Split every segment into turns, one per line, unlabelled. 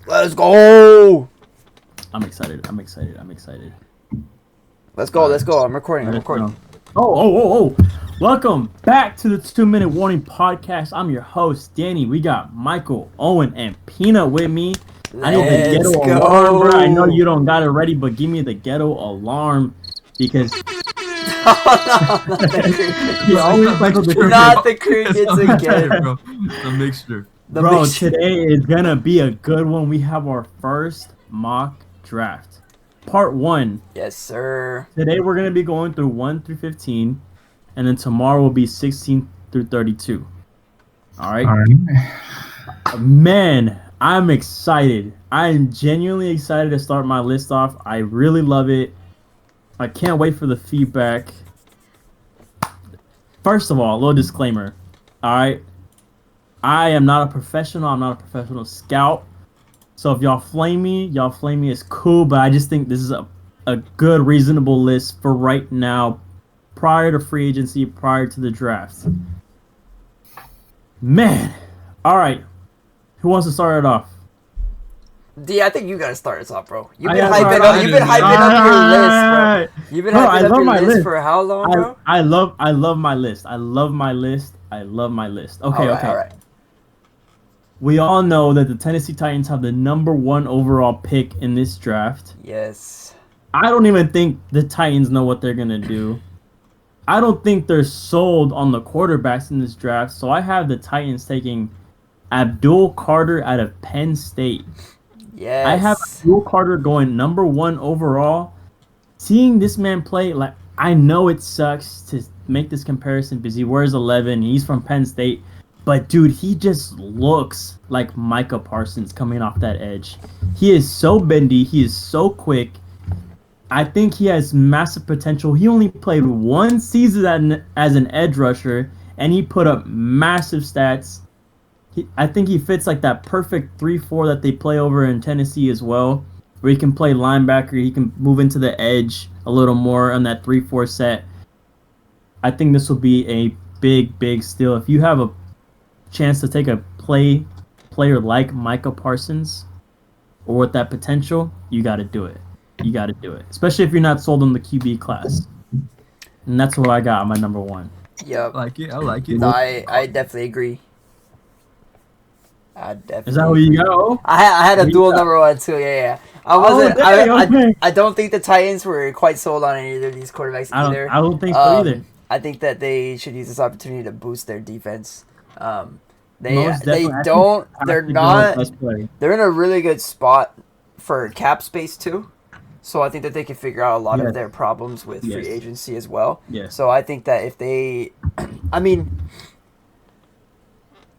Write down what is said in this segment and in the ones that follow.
Let's go.
I'm excited.
Let's go. I'm recording.
Oh. Welcome back to the 2-Minute Warning Podcast. I'm your host, Danny. We got Michael, Owen, and Peanut with me. I need the ghetto alarm, bro. I know you don't got it ready, but give me the ghetto alarm because
Not the crickets again,
bro. The mixture.
Bro, today is gonna be a good one. We have our first mock draft, part 1.
Yes, sir.
Today we're gonna be going through 1 through 15, and then tomorrow will be 16 through 32. All right. Man, I'm excited. I'm genuinely excited to start my list off. I really love it. I can't wait for the feedback. First of all, a little disclaimer. All right. I am not a professional. I'm not a professional scout. So if y'all flame me is cool, but I just think this is a good, reasonable list for right now, prior to free agency, prior to the draft. Man. All right. Who wants to start it off?
D, I think you gotta start us off, bro. You've been hyping up your list, bro. You've been hyping up your list for how long, bro?
I love my list. Okay.
All right.
We all know that the Tennessee Titans have the number 1 overall pick in this draft.
Yes.
I don't even think the Titans know what they're gonna do. I don't think they're sold on the quarterbacks in this draft, so I have the Titans taking Abdul Carter out of Penn State.
Yes.
I have Abdul Carter going number 1 overall. Seeing this man play, like, I know it sucks to make this comparison because he wears 11. He's from Penn State. But, dude, he just looks like Micah Parsons coming off that edge. He is so bendy. He is so quick. I think he has massive potential. He only played 1 season as an edge rusher, and he put up massive stats. I think he fits like that perfect 3-4 that they play over in Tennessee as well, where he can play linebacker. He can move into the edge a little more on that 3-4 set. I think this will be a big steal. If you have a chance to take a player like Micah Parsons or with that potential, you got to do it. Especially if you're not sold on the QB class. And that's what I got on my number 1.
Yep.
I like it.
No, I definitely agree.
Is that what you got? Oh?
I had a dual number 1 too. Yeah. I wasn't.
Okay.
I don't think the Titans were quite sold on any of these quarterbacks either.
I don't think so either.
I think that they should use this opportunity to boost their defense. They're in a really good spot for cap space too. So I think that they can figure out a lot of their problems with free agency as well.
Yes.
So I think that if they,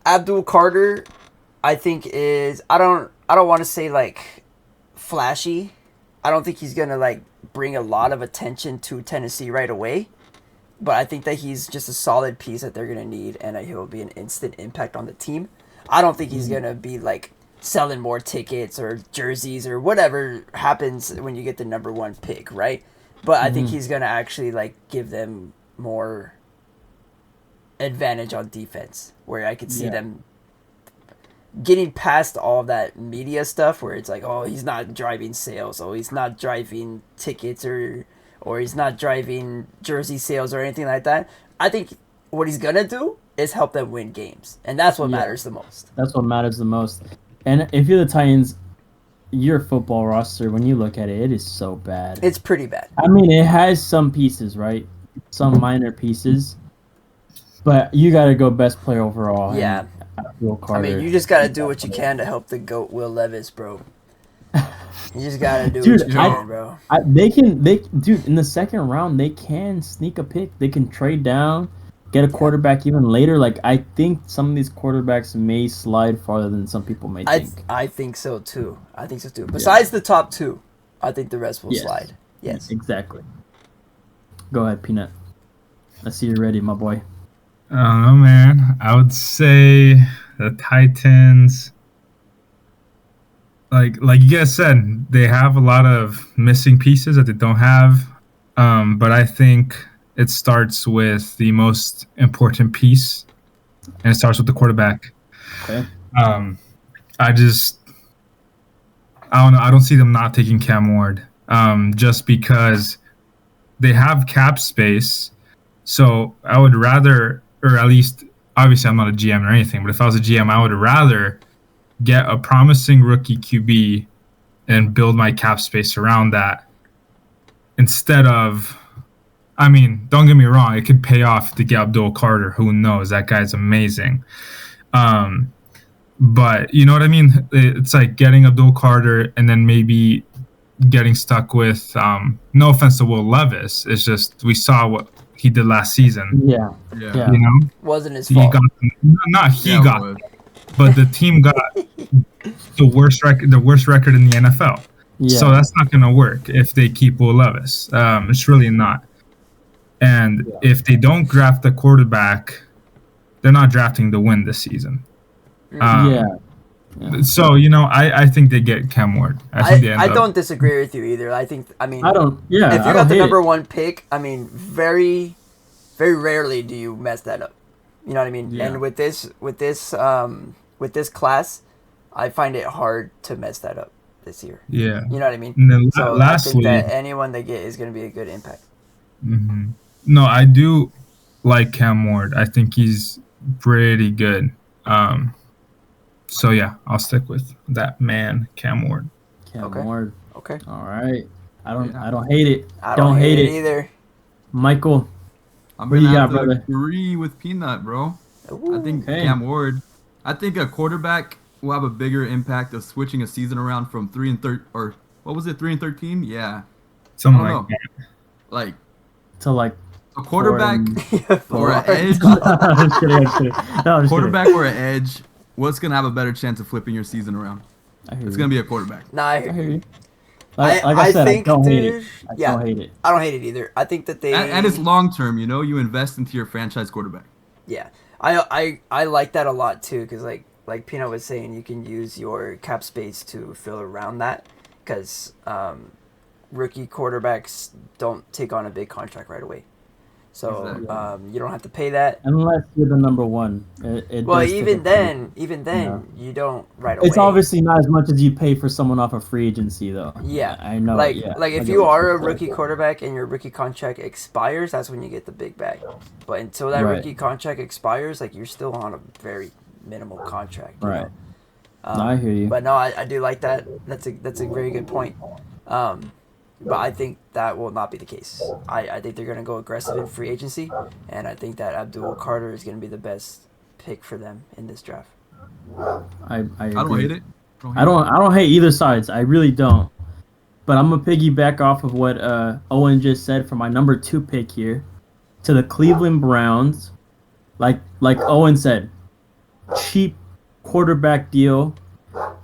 Abdul Carter, I think is I don't want to say like flashy. I don't think he's gonna like bring a lot of attention to Tennessee right away. But I think that he's just a solid piece that they're going to need, and he'll be an instant impact on the team. I don't think he's going to be, like, selling more tickets or jerseys or whatever happens when you get the number 1 pick, right? But I think he's going to actually, like, give them more advantage on defense, where I could see them getting past all of that media stuff where it's like, oh, he's not driving sales, oh, he's not driving tickets or he's not driving jersey sales or anything like that. I think what he's going to do is help them win games. And that's what matters the most.
That's what matters the most. And if you're the Titans, your football roster, when you look at it, it is so bad.
It's pretty bad.
I mean, it has some pieces, right? Some minor pieces. But you got to go best player overall.
Yeah.
Will Carter.
I mean, you just got to do what you can to help the GOAT Will Levis, bro. You just gotta do what you can, bro.
Dude, in the second round, they can sneak a pick. They can trade down, get a quarterback even later. Like, I think some of these quarterbacks may slide farther than some people may think.
I think so too. Besides the top 2, I think the rest will slide. Yes.
Exactly. Go ahead, Peanut. I see you're ready, my boy.
I don't know, man. I would say the Titans. Like you guys said, they have a lot of missing pieces that they don't have. But I think it starts with the most important piece, and it starts with the quarterback.
Okay.
I don't know. I don't see them not taking Cam Ward. Just because they have cap space. So I would rather, or at least, obviously I'm not a GM or anything, but if I was a GM, I would rather get a promising rookie QB and build my cap space around that instead of, I mean, don't get me wrong, it could pay off to get Abdul Carter. Who knows? That guy's amazing. But you know what I mean? It's like getting Abdul Carter and then maybe getting stuck with, no offense to Will Levis. It's just we saw what he did last season.
Yeah.
Yeah.
You know?
Wasn't his
He
fault.
got, not he
Yeah, it
got,
was.
but the team got the worst record in the NFL.
Yeah.
So that's not going to work if they keep Will Levis. It's really not. And if they don't draft a quarterback, they're not drafting to win this season.
Yeah.
So, you know, I think they get Cam Ward. I think they end
I
up.
don't disagree with you either. I mean,
I don't. Yeah.
if
I
you
don't
got the
hate
number
it.
one pick, I mean, very, very rarely do you mess that up. You know what I mean?
Yeah.
And with this class, I find it hard to mess that up this year.
Yeah.
You know what I mean?
And then
So
lastly,
I think that anyone they get is going to be a good impact.
mhm. No, I do like Cam Ward. I think he's pretty good. So yeah, I'll stick with that man, Cam Ward.
Cam
Okay.
Ward.
Okay.
All right. I don't.
Yeah.
I don't hate it.
I don't hate it
it.
either.
Michael.
I'm
What do
gonna
you
have
got,
to
brother?
agree with Peanut, bro. I think
Okay.
Cam Ward. I think a quarterback will have a bigger impact of switching a season around from 3-13 or what was it, 3-13? Yeah,
Something
I
like
don't know.
that.
Like
To like.
a quarterback or an edge.
I'm just kidding. I'm just kidding. No, I'm just
Quarterback or an edge. What's gonna have a better chance of flipping your season around?
kidding. I hear
It's
you.
gonna be a quarterback.
Nah,
I hear you. Like I said,
think,
I don't hate
dude,
it. I
yeah.
don't hate it.
I don't hate it either. I think that they
And it's long term. You know, you invest into your franchise quarterback.
Yeah, I like that a lot too, because like Peanut was saying, you can use your cap space to fill around that, because rookie quarterbacks don't take on a big contract right away, so
Exactly.
you don't have to pay that.
Unless you're the number one. It
Well,
does take
even
a-
then,
Yeah.
you don't right away.
It's obviously not as much as you pay for someone off of free agency, though.
Yeah,
I know.
like
yeah,
like
I
if
get
you
what
are
you're
a
saying.
rookie quarterback and your rookie contract expires, that's when you get the big bag. But until that
Right.
rookie contract expires, like you're still on a very minimal contract. you
Right.
know?
No, I hear you.
But no, I do like that. That's a very good point. But I think that will not be the case. I think they're going to go aggressive in free agency, and I think that Abdul Carter is going to be the best pick for them in this draft.
I
I don't
agree.
hate it.
I don't hate either sides. I really don't. But I'm gonna piggyback off of what Owen just said for my number 2 pick here to the Cleveland Browns. Like Owen said, cheap quarterback deal.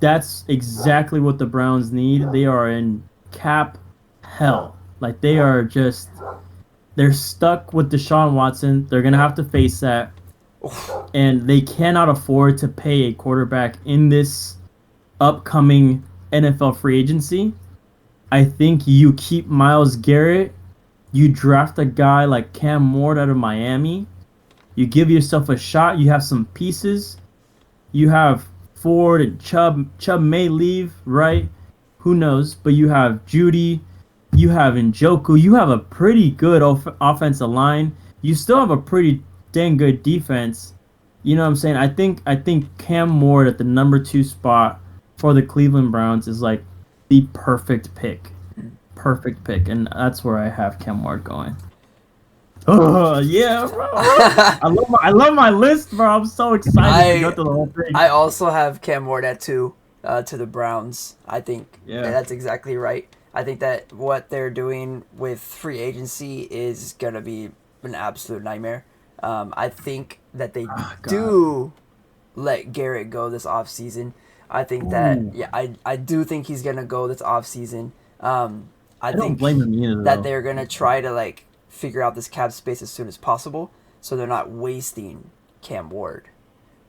That's exactly what the Browns need. They are in cap hell. Like they're stuck with Deshaun Watson. They're gonna have to face that. And they cannot afford to pay a quarterback in this upcoming NFL free agency. I think you keep Myles Garrett. You draft a guy like Cam Ward out of Miami. You give yourself a shot. You have some pieces. You have Ford and Chubb. Chubb may leave, right? Who knows? But you have Judy. You have Njoku. You have a pretty good offensive line. You still have a pretty dang good defense. You know what I'm saying? I think Cam Ward at the number 2 spot for the Cleveland Browns is like the perfect pick. Perfect pick. And that's where I have Cam Ward going. Oh, yeah, bro. I love my list, bro. I'm so excited to go through the whole thing.
I also have Cam Ward at 2 to the Browns. I think
Yeah.
that's exactly right. I think that what they're doing with free agency is going to be an absolute nightmare. I think that they do let Garrett go this offseason. I think that, yeah, I do think he's going to go this offseason. I
don't
think
blame him either,
that
though.
they're going to try to, like, figure out this cap space as soon as possible so they're not wasting Cam Ward.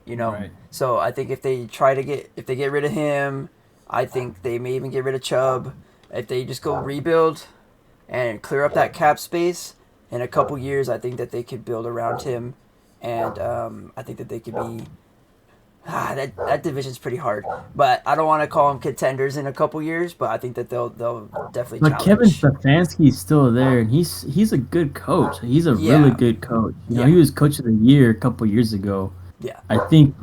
You know?
Right.
So I think if they get rid of him, I think they may even get rid of Chubb. If they just go rebuild and clear up that cap space in a couple years, I think that they could build around him, and I think that they could be That division's pretty hard. But I don't want to call them contenders in a couple years. But I think that they'll definitely
But Kevin
challenge.
Stefanski's still there, and he's a good coach. He's a
Yeah.
really good coach. You know,
Yeah.
he was coach of the year a couple years ago.
Yeah.
I think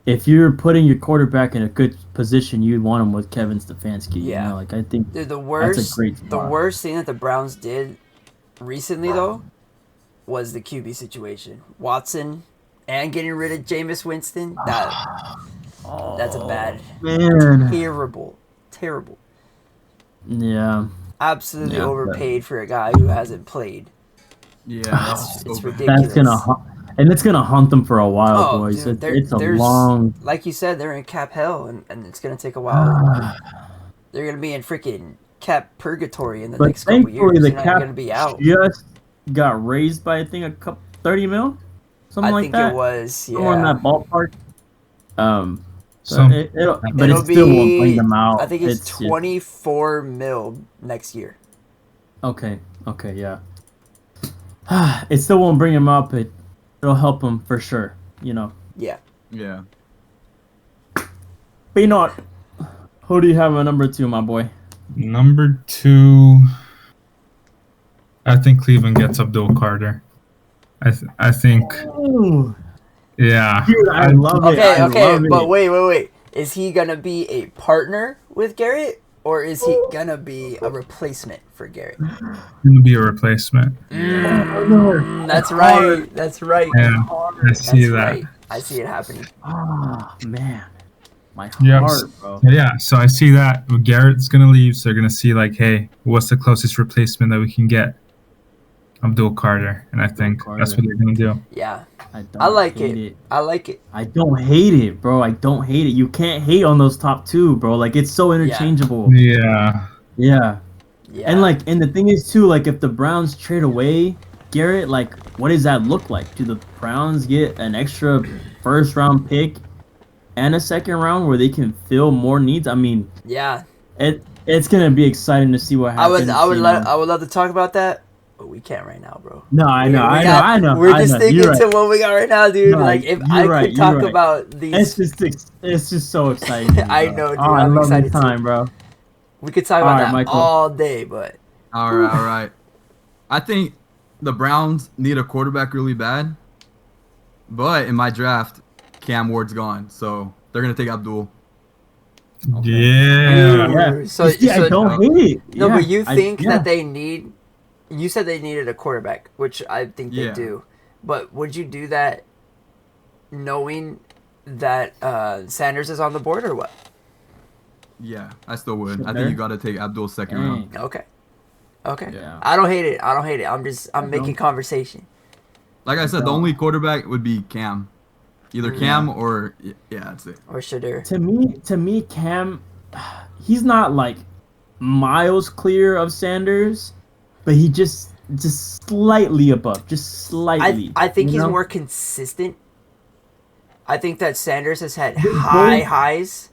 if you're putting your quarterback in a good position, you'd want him with Kevin Stefanski.
Yeah.
You know, like I think
Dude, the
that's a great
the
spot.
worst thing that the Browns did recently though was the QB situation. Watson and getting rid of Jameis Winston. That's a bad,
man.
terrible.
Yeah,
Absolutely
Yeah.
overpaid for a guy who hasn't played.
Yeah, that's
It's
so bad.
ridiculous.
it's gonna haunt them for a while,
Oh,
boys.
dude,
It's a
there's
long.
like you said, they're in cap hell, and it's gonna take a while. They're gonna be in freaking cap purgatory in the
But
next couple years.
thankfully, the
They're not
cap
gonna be out.
just got raised by I think a couple 30 mil, something
I
like
think
that.
it was
Somewhere in
yeah.
that ballpark. So
Some-
but
It'll
it still won't bring them out.
I think it's
just-
24 mil next year.
Okay, yeah. It still won't bring him up, but it'll help him for sure. You know.
Yeah.
Yeah.
But you know what? Who do you have at number 2, my boy?
Number 2, I think Cleveland gets Abdul Carter. I think,
Ooh,
yeah.
dude, I love it.
Okay,
I
okay,
love
but
it.
wait. Is he gonna be a partner with Garrett, or is he gonna be a replacement for Garrett?
Gonna be a replacement.
That's right. That's right.
Yeah, I see
That's
that.
right. I see it happening.
Oh man, my
Yep.
heart, bro.
Yeah, so I see that Garrett's gonna leave, so they're gonna see like, hey, what's the closest replacement that we can get? Abdul Carter, and I think that's what they're gonna do.
Yeah,
don't
I like
hate
it. I like it.
I don't hate it, bro. I don't hate it. You can't hate on those top 2, bro. Like it's so interchangeable.
Yeah,
Yeah.
Yeah.
And the thing is too, like if the Browns trade away Garrett, like what does that look like? Do the Browns get an extra first round pick and a second round where they can fill more needs? I mean,
yeah,
it's gonna be exciting to see what happens.
I would
you
love
know?
I would love to talk about that, but we can't right now, bro.
No, I know.
We're just sticking
You're
to
right.
what we got right now, dude.
No,
like if
you're
I
right,
could
you're
talk
right.
about these,
It's just so exciting. to me,
I
bro.
know, dude.
Oh, I
I'm
love
excited
this time, bro.
we could talk about
All right,
that
Michael.
all day, but
All right. I think the Browns need a quarterback really bad, but in my draft, Cam Ward's gone, so they're gonna take Abdul.
yeah.
Yeah.
So,
See, I don't hate it.
No,
Yeah,
but you think
yeah.
that they need? You said they needed a quarterback, which I think they
Yeah.
do. But would you do that, knowing that Sanders is on the board, or what?
Yeah, I still would. I
There?
think you gotta take Abdul second round.
Dang.
Okay.
Yeah.
I don't hate it. I'm making
don't.
conversation.
Like I said, the only quarterback would be Cam, either Cam or yeah, that's it.
Or Shadur.
To me, Cam, he's not like miles clear of Sanders, but he just slightly above, just slightly.
I think
you
he's
know?
more consistent. I think that Sanders has had
They
high
both-
highs,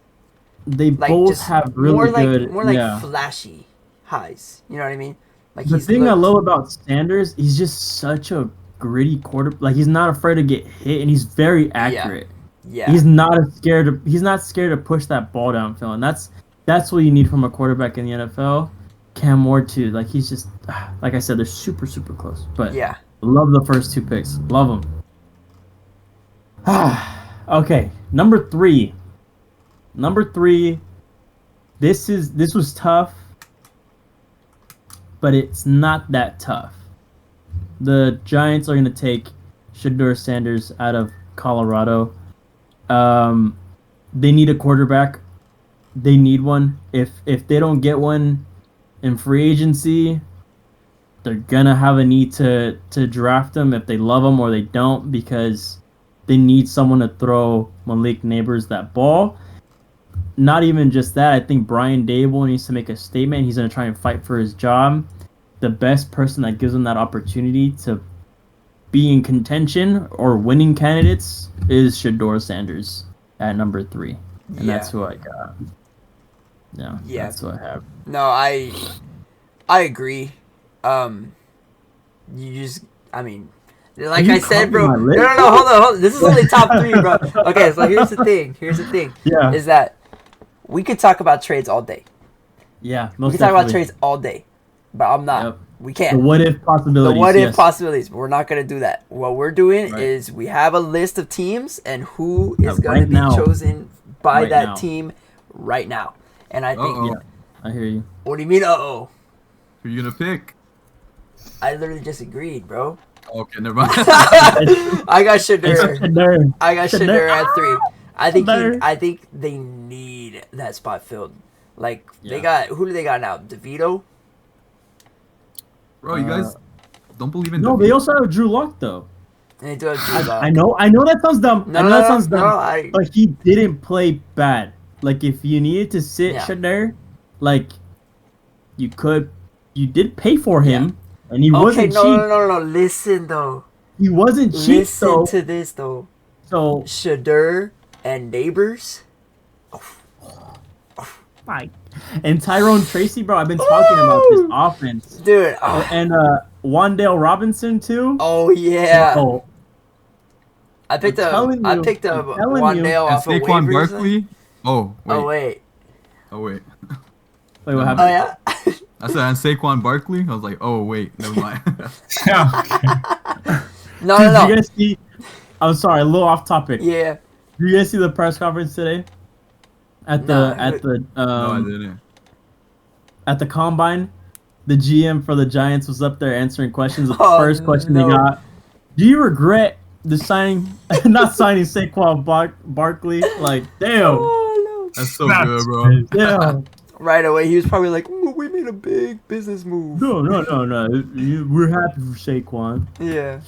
They
like
both
just
have really
more like
yeah.
flashy highs. You know what I mean? Like
The thing I
looked-
love about Sanders, he's just such a gritty quarter. Like he's not afraid to get hit, and he's very accurate.
Yeah.
He's not scared to push that ball downfield, and that's what you need from a quarterback in the NFL. Cam Ward too. Like he's just like I said, they're super close. But
Yeah.
love the first 2 picks. Love them. Okay, number 3. This was tough, but it's not that tough. The Giants are going to take Shedeur Sanders out of Colorado. They need a quarterback. They need one. If they don't get one in free agency, they're gonna have a need to draft them if they love them or they don't, because they need someone to throw Malik Neighbors that ball. Not even just that. I think Brian Dable needs to make a statement. He's gonna try and fight for his job. The best person that gives him that opportunity to be in contention or winning candidates is Shedeur Sanders at number 3, and that's who I got. Yeah, that's what I have.
No, I agree. You just, I mean, Like
you
I said, bro.
copying my
No,
list?
hold on. This is only top 3, bro. Okay, so here's the thing.
Yeah.
Is that we could talk about trades all day.
Yeah,
We
most
could talk about
definitely.
trades all day, but I'm not.
Yep.
We
The
can't.
what if possibilities.
The what if
yes.
possibilities, but we're not gonna do that. What we're doing
Right.
is we have a list of teams and who is gonna
right
be
now.
chosen by
Right
that
now.
team right now. And I think,
Uh-oh.
I hear you.
what do you mean?
Who you gonna pick?
I literally just agreed, bro.
Okay, never mind.
I got Shadur.
Shador.
I got
Shador.
Shadur at 3.
Shador.
I think they need that spot filled. Like they
Yeah.
got, who do they got now? DeVito.
Bro, you guys don't believe in
No,
defeat?
they also have Drew Lock though.
And they do have Drew Lock.
I know that sounds dumb.
No,
I know
no,
that sounds dumb.
no,
But he didn't play bad. Like if you needed to sit
Yeah.
Shador, like you did pay for him, and he
Okay,
wasn't cheap.
no. Listen though.
He wasn't cheap
Listen
though.
to this though.
So
Shadur and Neighbors.
Mike and Tyrone Tracy, bro. I've been talking about this offense,
Dude.
and Wandale Robinson too.
Oh yeah.
Oh,
I picked
I'm
up
telling you,
Wandale
I'm telling you.
off of
And Saquon
waivers.
Barkley? Oh, wait.
Oh wait.
Oh, wait.
wait, what
Oh
happened?
yeah.
I said, and Saquon Barkley? I was like, oh, wait, never mind.
No,
Did
no,
you
no.
guys see? I'm sorry, a little off topic.
Yeah.
Did you guys see the press conference today? At
No,
the
No, I didn't.
at the combine, the GM for the Giants was up there answering questions. The
Oh,
first question
no.
they got: do you regret the not signing Saquon Barkley? Like, damn,
Oh
That's so
That's
good, bro.
crazy.
damn.
no. Right away, he was probably like, "Ooh, we made a big business move."
No. We're happy for Saquon.
Yeah.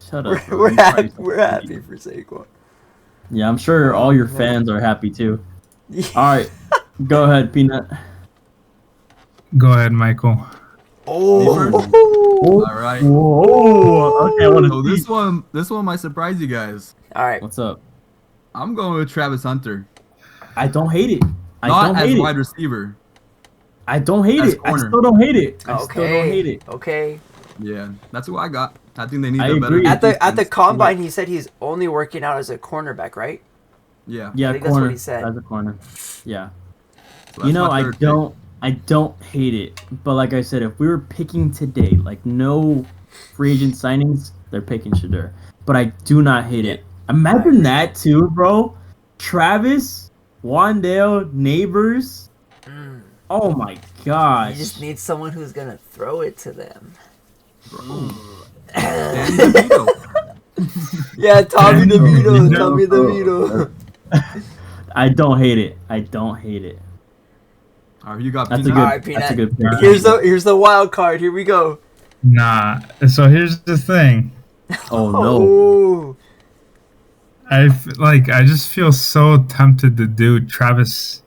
Shut up. bro.
We're
You
happy.
probably-
We're happy for Saquon.
Yeah, I'm sure all your
man.
fans are happy too. All right, go ahead, Peanut.
Go ahead, Michael.
Oh.
All right.
Whoa. Okay, I want
So
to see.
this one might surprise you guys.
All right.
What's up?
I'm going with Travis Hunter.
I don't hate it. I
Not
don't
as
hate
wide
it.
receiver.
I don't hate
as
it. I
corner.
still don't hate it. I still don't
Okay.
hate it.
Okay.
Yeah, that's who I got. I think they need
I
a better
agree.
At the
defense.
combine, he said he's only working out as a cornerback, right?
Yeah.
Yeah,
think that's what
corner.
he said.
As a corner. Yeah.
So
You
that's
know,
my
I
third pick.
don't hate it. But like I said, if we were picking today, like no free agent signings, they're picking Shadur. But I do not hate it. Imagine that too, bro. Travis, Wandale, Neighbors.
Mm.
Oh my
You
gosh.
just need someone who's gonna throw it to them.
Bro. Danny DeVito.
Yeah, Tommy
Danny
DeVito.
DeVito.
Tommy DeVito.
I don't hate it. I don't hate it.
All right, you got
That's a
Peanut.
good.
Alright,
That's a
Peanut.
good pick.
Here's the wild card. Here we go.
Nah. So here's the thing.
Oh no.
Oh.
I just feel so tempted to do Travis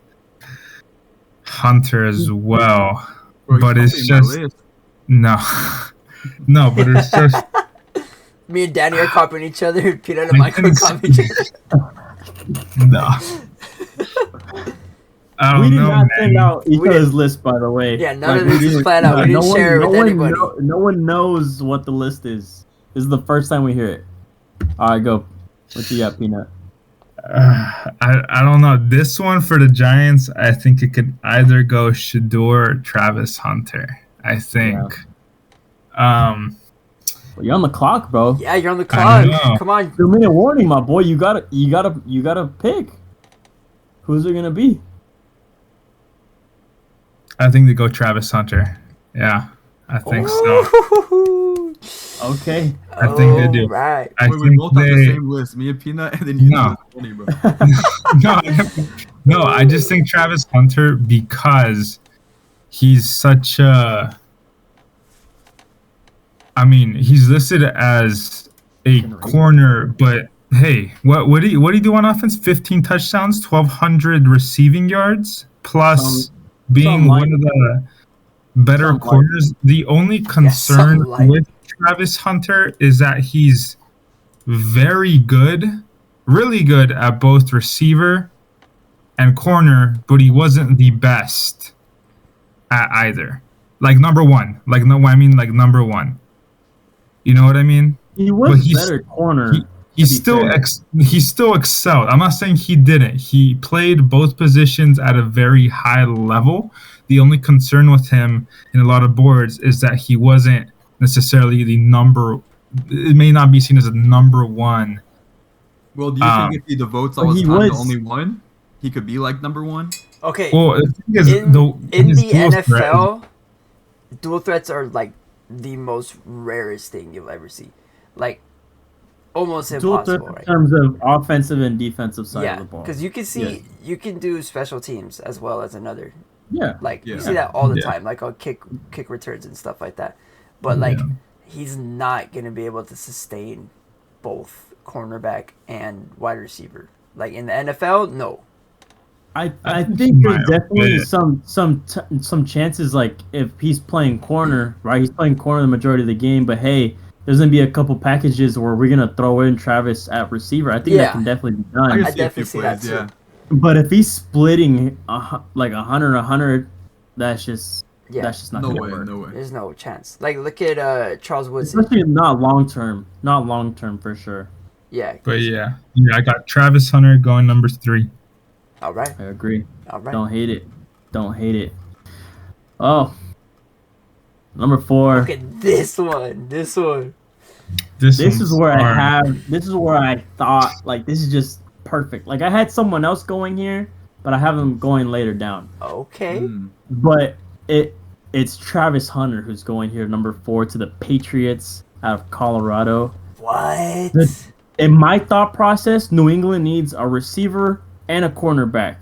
Hunter as well.
Bro,
But
he's
it's
probably in my
just-
list.
No. No, but it's just
Me and Danny are copying each other. Peanut and
I
Michael are
think-
copying each other.
no. I
We
don't
did
know,
not
man.
send out each
We
other's list, by the way.
Yeah, none of this
we
is
didn't-
planned out. We didn't share it with anybody.
No one knows what the list is. This is the first time we hear it. All right, go. What you got, Peanut?
I don't know. This one for the Giants, I think it could either go Shador or Travis Hunter. I think.
Well, you're on the clock, bro.
Yeah, you're on the
I
clock.
know.
Come on.
2-minute warning, my boy. You gotta pick. Who's it gonna be?
I think they go Travis Hunter. Yeah, I think so.
Ooh.
Okay.
I think they do.
Right.
I
Wait, we
think
both have the
they.
same list. Me and Peanut, and then you
No.
and Tony, bro.
No, I just think Travis Hunter because he's such a. I mean, he's listed as a corner, but hey, what did he do on offense? 15 touchdowns, 1,200 receiving yards, plus being
something like-
one of the better
something like-
corners. The only concern
something like-
with Travis Hunter is that he's very good, really good at both receiver and corner, but he wasn't the best at either. Like number one. Like number one. You know what I mean?
He
But
was better corner.
he
to be
still
fair.
he still excelled. I'm not saying he didn't. He played both positions at a very high level. The only concern with him in a lot of boards is that he wasn't necessarily the number. It may not be seen as a number one.
Well, do you think if he devotes all
but
his
he
time to
was-
only one, he could be like number one?
Okay.
Well, the thing is,
in
his
the
dual threat-
NFL, dual threats are like the most rarest thing you'll ever see. Like almost
dual threat
impossible,
in
right?
terms of offensive and defensive side
Yeah,
of the ball.
because you can see
Yes.
you can do special teams as well as another.
Yeah.
Like you
Yeah.
see that all the
Yeah.
time, like on kick returns and stuff like that. But like
Yeah.
he's not gonna be able to sustain both cornerback and wide receiver. Like in the NFL, no.
I
think
think
he
there's
might
definitely
fit.
some chances, like if he's playing corner, right? He's playing corner the majority of the game, but hey, there's gonna be a couple packages where we're gonna throw in Travis at receiver. I think
Yeah.
that can definitely be
I
done.
can
I
see a
definitely
few
see that
plays,
too.
yeah.
But if he's splitting like 100, that's just
Yeah.
that's just not
No
gonna
way,
work.
no way.
There's no chance. Like look at Charles Woodson.
Especially not long term for sure.
Yeah.
But yeah, I got Travis Hunter going number 3.
All right.
I agree.
All right.
Don't hate it. Don't hate it. Oh, number 4.
Look at this one. This one.
This is
one's
where
hard.
this is where I thought, like, this is just perfect. Like, I had someone else going here, but I have them going later down.
Okay.
Mm.
But it's Travis Hunter who's going here, number 4, to the Patriots out of Colorado.
What?
In my thought process, New England needs a receiver and a cornerback.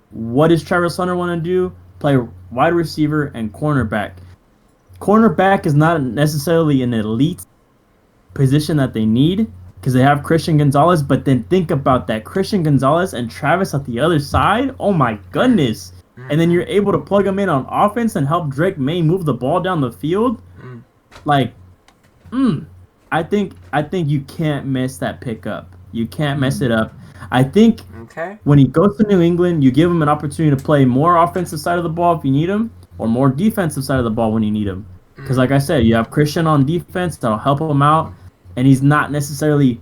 What does Travis Hunter want to do? Play wide receiver and cornerback. Cornerback is not necessarily an elite position that they need because they have Christian Gonzalez, but then think about that. Christian Gonzalez and Travis at the other side. Oh my goodness. And then you're able to plug them in on offense and help Drake May move the ball down the field.
Mm.
Like, I think you can't mess that pickup. You can't mess it up. I think
Okay.
when he goes to New England, you give him an opportunity to play more offensive side of the ball if you need him, or more defensive side of the ball when you need him. Because, like I said, you have Christian on defense that'll help him out, and he's not necessarily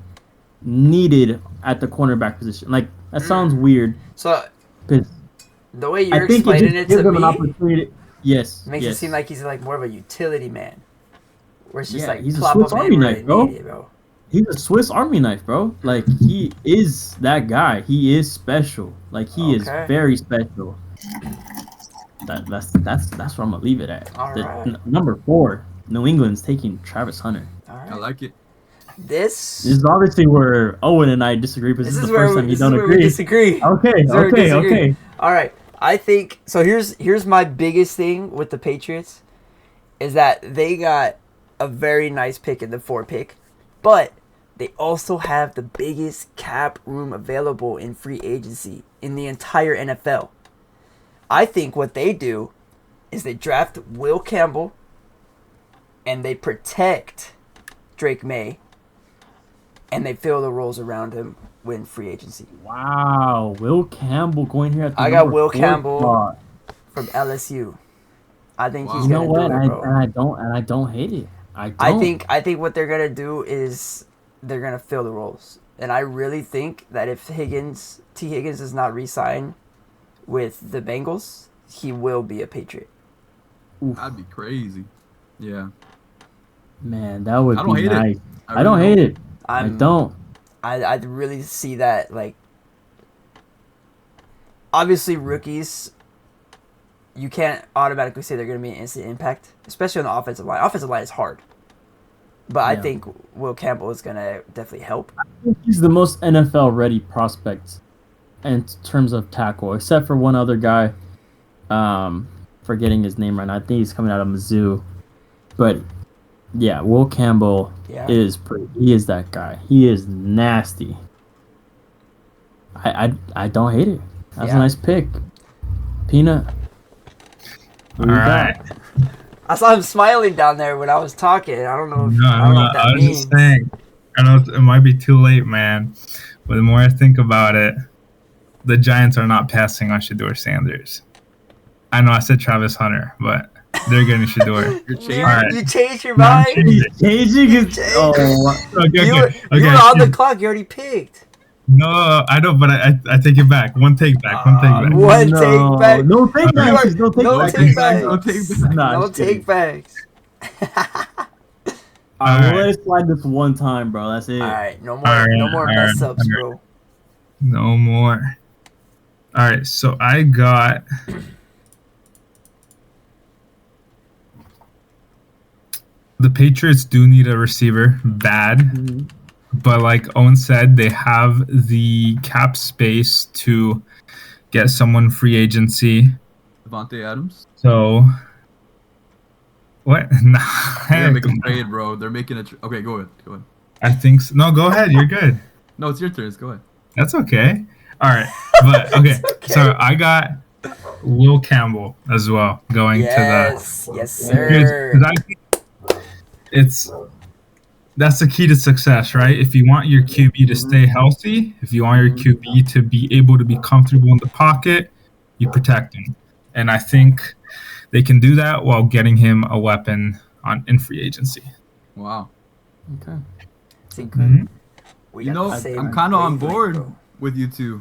needed at the cornerback position. Like, that sounds weird.
So
'Cause
the way
I
you're
think it
explaining
just
it
gives
to
him an
me
opportunity. Yes.
makes
yes.
it seem like he's like more of a utility man. Where it's just
Yeah,
like
he's a
plop
Swiss
him
Army
in where
knife,
they
bro.
need it, bro.
He's a Swiss Army knife, bro. Like, he is that guy. He is special. Like, he is
Okay.
very special. That's where I'm gonna leave it at.
All right.
Number 4, New England's taking Travis Hunter.
All
I
right.
like it.
This
This is obviously where Owen and I disagree, but this is the
where
first time you
this is
don't
where we
agree.
disagree.
Okay,
This is where we
okay,
disagree.
okay.
All right. I think so. Here's my biggest thing with the Patriots is that they got a very nice pick in the 4 pick, but they also have the biggest cap room available in free agency in the entire NFL. I think what they do is they draft Will Campbell and they protect Drake May and they fill the roles around him when free agency.
Wow, Will Campbell going here at the
I got
number
Will
4
Campbell.
spot.
From LSU. I think
Wow.
he's
You know
gonna
what?
do it, bro.
I don't hate it. I
think what they're gonna do is they're gonna fill the roles, and I really think that if T Higgins does not re-sign with the Bengals, he will be a Patriot.
That'd be crazy. Yeah.
Man, that would
I don't
be
hate it.
nice.
I
I don't
really
hate it. I
I'm-
don't.
I really see that, like, obviously rookies, you can't automatically say they're gonna be an instant impact, especially on the offensive line. Offensive line is hard, but I
Yeah.
think Will Campbell is gonna definitely help.
He's the most NFL ready prospect in terms of tackle, except for one other guy. Forgetting his name right now. I think he's coming out of Mizzou. But yeah, Will Campbell
Yeah.
is pretty. He is that guy. He is nasty. I don't hate it. That's
Yeah.
a nice pick. Peanut. What
All
do you got?
right.
I saw him smiling down there when I was talking. I don't know.
No,
I don't know what
I
that
was
means.
just saying. I know it might be too late, man. But the more I think about it, the Giants are not passing on Shedeur Sanders. I know I said Travis Hunter, but They're getting Shador.
You're changing.
Alright.
You changed your
No, I'm
mind.
changing.
He's changing his.
changed.
Oh,
Okay,
You
okay,
were,
okay.
you were on the
yeah.
clock. You already picked.
No, I don't, but I take it back. One take back. One take back.
One take back.
No take
You
backs.
are-
No take
no
backs.
take
backs.
backs.
No take backs.
Nah,
No
just kidding.
take backs.
Alright,
Alright.
let it slide this one time, bro. That's it.
All right, no more,
Alright,
no more
alright,
mess ups,
alright.
bro.
No more. All right, so I got the Patriots do need a receiver bad,
Mhm.
but like Owen said, they have the cap space to get someone free agency.
Devontae Adams.
So what? Nah,
They're gonna make a
heck,
trade, bro. They're making a. Okay, go ahead. Go ahead.
I think so. No, go ahead. You're good.
No, it's your turn. Go ahead.
That's okay. All right, but okay.
It's okay.
So I got Will Campbell as well going to the.
Yes, yes,
Because
sir.
I think that's the key to success, right? If you want your QB to stay healthy, if you want your QB to be able to be comfortable in the pocket, you protect him. And I think they can do that while getting him a weapon in free agency.
Wow.
Okay.
See,
Mhm.
we
You
got
know,
the same
I'm kind of on
wavelength,
board
bro.
with you two,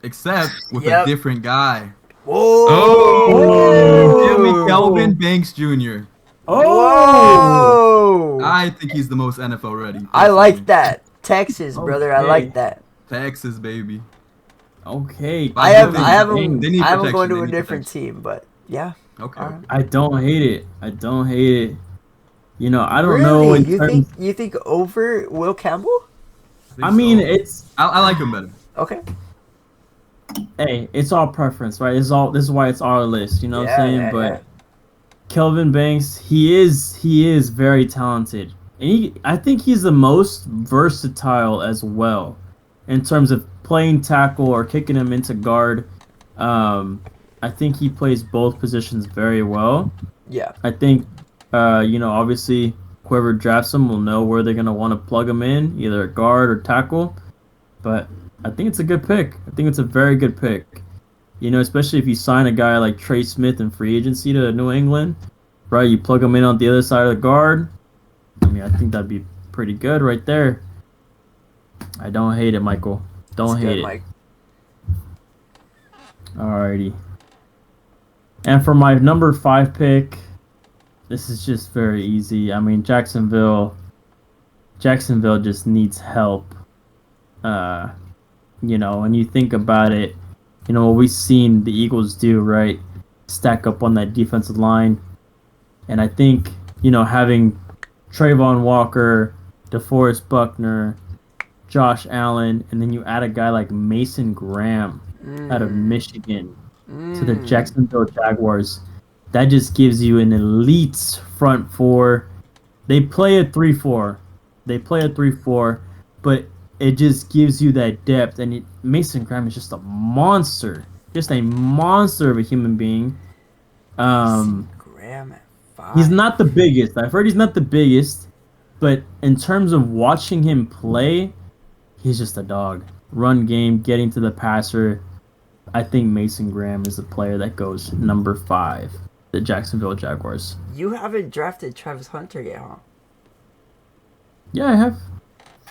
except with
Yep.
a different guy.
Whoa!
Oh!
Give me Kelvin Banks Jr.
Whoa!
I think he's the most NFL ready.
I like that. Texas, brother. I
Okay.
like that.
Texas, baby.
Okay.
I have,
They
I have
need-
him.
they need
I have him going
protection,
to
they
a
need
different
protection.
team, but yeah.
Okay.
Alright.
I don't hate it. I don't hate it. You know, I don't
Really?
know. In
You
terms,
think over Will Campbell?
think
I mean,
so.
it's
I like him better.
Okay.
hey, it's all preference, right? It's all. This is why it's our list. You know what I'm saying? But Kelvin Banks, he is very talented, and I think he's the most versatile as well, in terms of playing tackle or kicking him into guard. I think he plays both positions very well.
Yeah.
I think, obviously, whoever drafts him will know where they're gonna want to plug him in, either at guard or tackle. But I think it's a good pick. I think it's a very good pick. You know, especially if you sign a guy like Trey Smith in free agency to New England, right? You plug him in on the other side of the guard. I mean, I think that'd be pretty good right there. I don't hate it, Michael. Don't
That's
hate
good,
it.
Mike.
Alrighty. And for my number 5 pick, this is just very easy. I mean, Jacksonville just needs help. When you think about it, what we've seen the Eagles do, right? Stack up on that defensive line. And I think, having Trayvon Walker, DeForest Buckner, Josh Allen, and then you add a guy like Mason Graham out of Michigan to the Jacksonville Jaguars. That just gives you an elite front four. They play a 3-4. But it just gives you that depth. And Mason Graham is just a monster. Just a monster of a human being.
Graham at 5.
He's not the biggest. I've heard he's not the biggest. But in terms of watching him play, he's just a dog. Run game, getting to the passer. I think Mason Graham is the player that goes number 5, the Jacksonville Jaguars.
You haven't drafted Travis Hunter yet, huh?
Yeah, I have.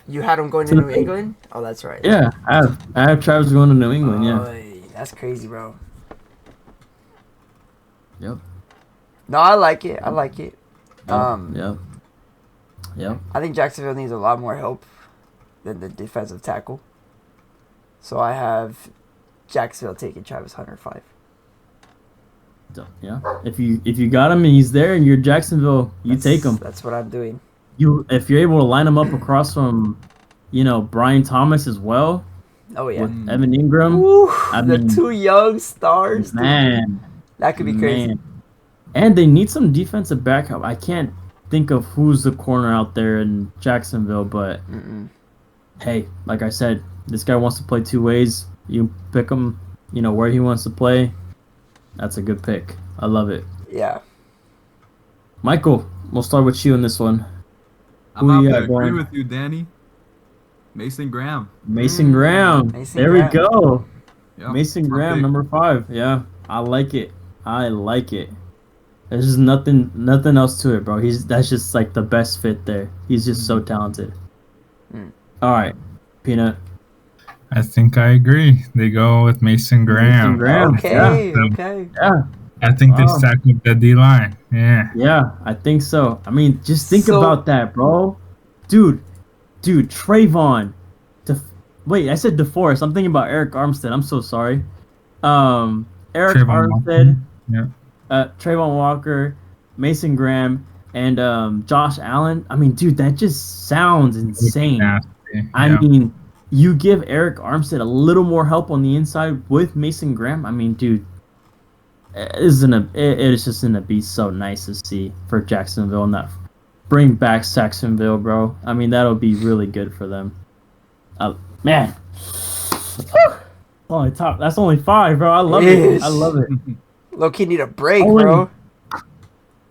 You had him going to New England? Oh, that's right.
Yeah, I have Travis going to New England. Yeah.
Oy, that's crazy, bro.
Yep.
No, I like it.
Yep.
I think Jacksonville needs a lot more help than the defensive tackle. So I have Jacksonville taking Travis Hunter 5.
Yeah. If you got him and he's there and you're Jacksonville, you take him.
That's what I'm doing.
If you're able to line him up across from, Brian Thomas as well
Oh yeah.
with Evan Ingram.
Woo,
I
the
mean,
2 young stars. dude.
Man.
That could be crazy.
Man. And they need some defensive backup. I can't think of who's the corner out there in Jacksonville, but hey, like I said, this guy wants to play 2 ways. You pick him, where he wants to play. That's a good pick. I love it.
Yeah.
Michael, we'll start with you in this one.
I'm
Who
out
you
to
got
agree
going?
with you, Danny. Mason Graham.
Mason Graham.
Mason
There
Graham.
we go.
Yeah,
Mason
my
Graham,
pick.
number 5. Yeah, I like it. There's just nothing else to it, bro. That's just like the best fit there. He's just so talented. All right, Peanut.
I think I agree. They go with Mason Graham.
Mason Graham.
Okay,
Yeah.
okay.
Yeah,
I think they
Wow.
stack up the D line. Yeah.
I think so. I mean, just think
So-
about that, bro. Dude, Trayvon. Wait, I said DeForest. I'm thinking about Eric Armstead. I'm so sorry. Eric
Trayvon
Armstead,
Yeah.
Trayvon Walker, Mason Graham, and Josh Allen. I mean, dude, that just sounds insane.
Nasty.
I
Yeah.
mean, you give Eric Armstead a little more help on the inside with Mason Graham. I mean, dude, it is just gonna be so nice to see for Jacksonville and that bring back Saxonville, bro. I mean, that'll be really good for them. Man, that's only 5, bro. I love it.
Yes.
I love it.
Low-key need a break,
Only-
bro.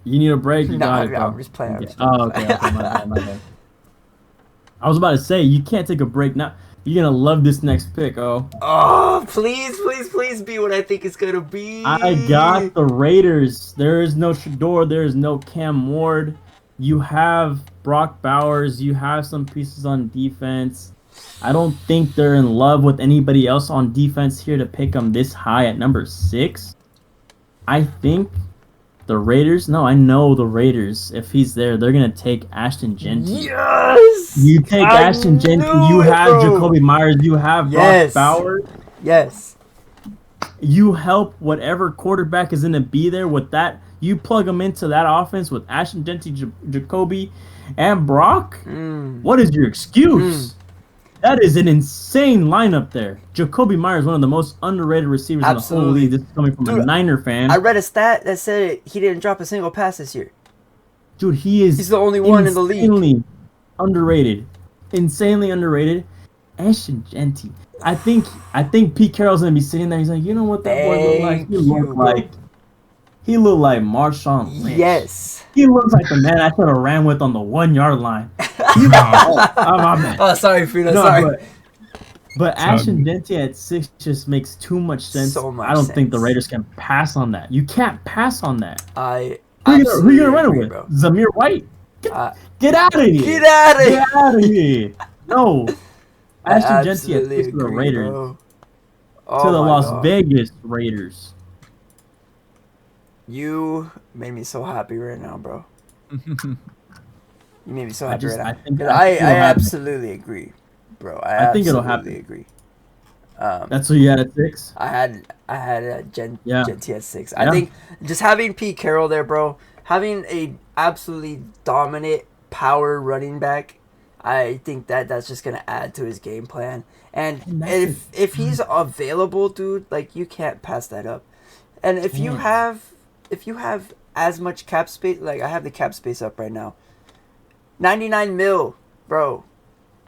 You need a break. You
Nah,
got it, bro.
I'm just playing. I'm just
Oh,
playing.
okay. My bad. I was about to say you can't take a break now. You're gonna love this next pick, oh.
Oh, please be what I think it's gonna be.
I got the Raiders. There is no Shador. There is no Cam Ward. You have Brock Bowers. You have some pieces on defense. I don't think they're in love with anybody else on defense here to pick them this high at number 6. I think the Raiders. No, I know the Raiders. If he's there, they're gonna take Ashton Genty.
Yes.
You take
I
Ashton Genty.
knew
You
it,
have
bro.
Jacoby Myers. You have
Yes.
Brock Bowers.
Yes.
You help whatever quarterback is going to be there with that. You plug them into that offense with Ashton Genty, Jacoby, and Brock. What is your excuse? That is an insane lineup there. Jacoby Myers, one of the most underrated receivers in the whole
Absolutely.
league. This is coming from a
Dude,
Niner fan.
I read a stat that said he didn't drop a single pass this year.
Dude, he's
the only one in the league.
Insanely underrated. Insanely underrated. Ashton Genty. I think Pete Carroll's gonna be sitting there. He's like, you know what that boy look like?
Thank you,
He looked like Marshawn Lynch.
Yes.
He looks like the man I could have ran with on the 1-yard line.
Wow.
My man.
Oh, sorry, Fina.
No,
Sorry.
but Ashton Genty at 6 just makes too much sense.
So much
I don't think the
sense.
Raiders can pass on that. You can't pass on that.
I
Who you
absolutely
gonna run it
agree,
with?
bro.
Zamir White?
Uh,
Get out of here!
Get out of here.
Get out of here! No.
I
Ashton Genty at
absolutely
6 to the
agree,
Raiders.
bro.
To
Oh
the
my
Las
God.
Vegas Raiders.
You made me so happy right now, bro. You made me so happy
just-
right now.
I think-
'Cause
I
I
think it'll happen.
absolutely agree, bro. I
think it'll
absolutely
happen.
agree.
That's what you had at 6?
I had a
Yeah.
Genty at 6.
Yeah.
I think just having Pete Carroll there, bro, having a absolutely dominant power running back, I think that's just gonna add to his game plan. And
And that's
if he's available, dude, like you can't pass that up. And if you
Can't.
have as much cap space, like I have the cap space up right now, 99 mil, bro.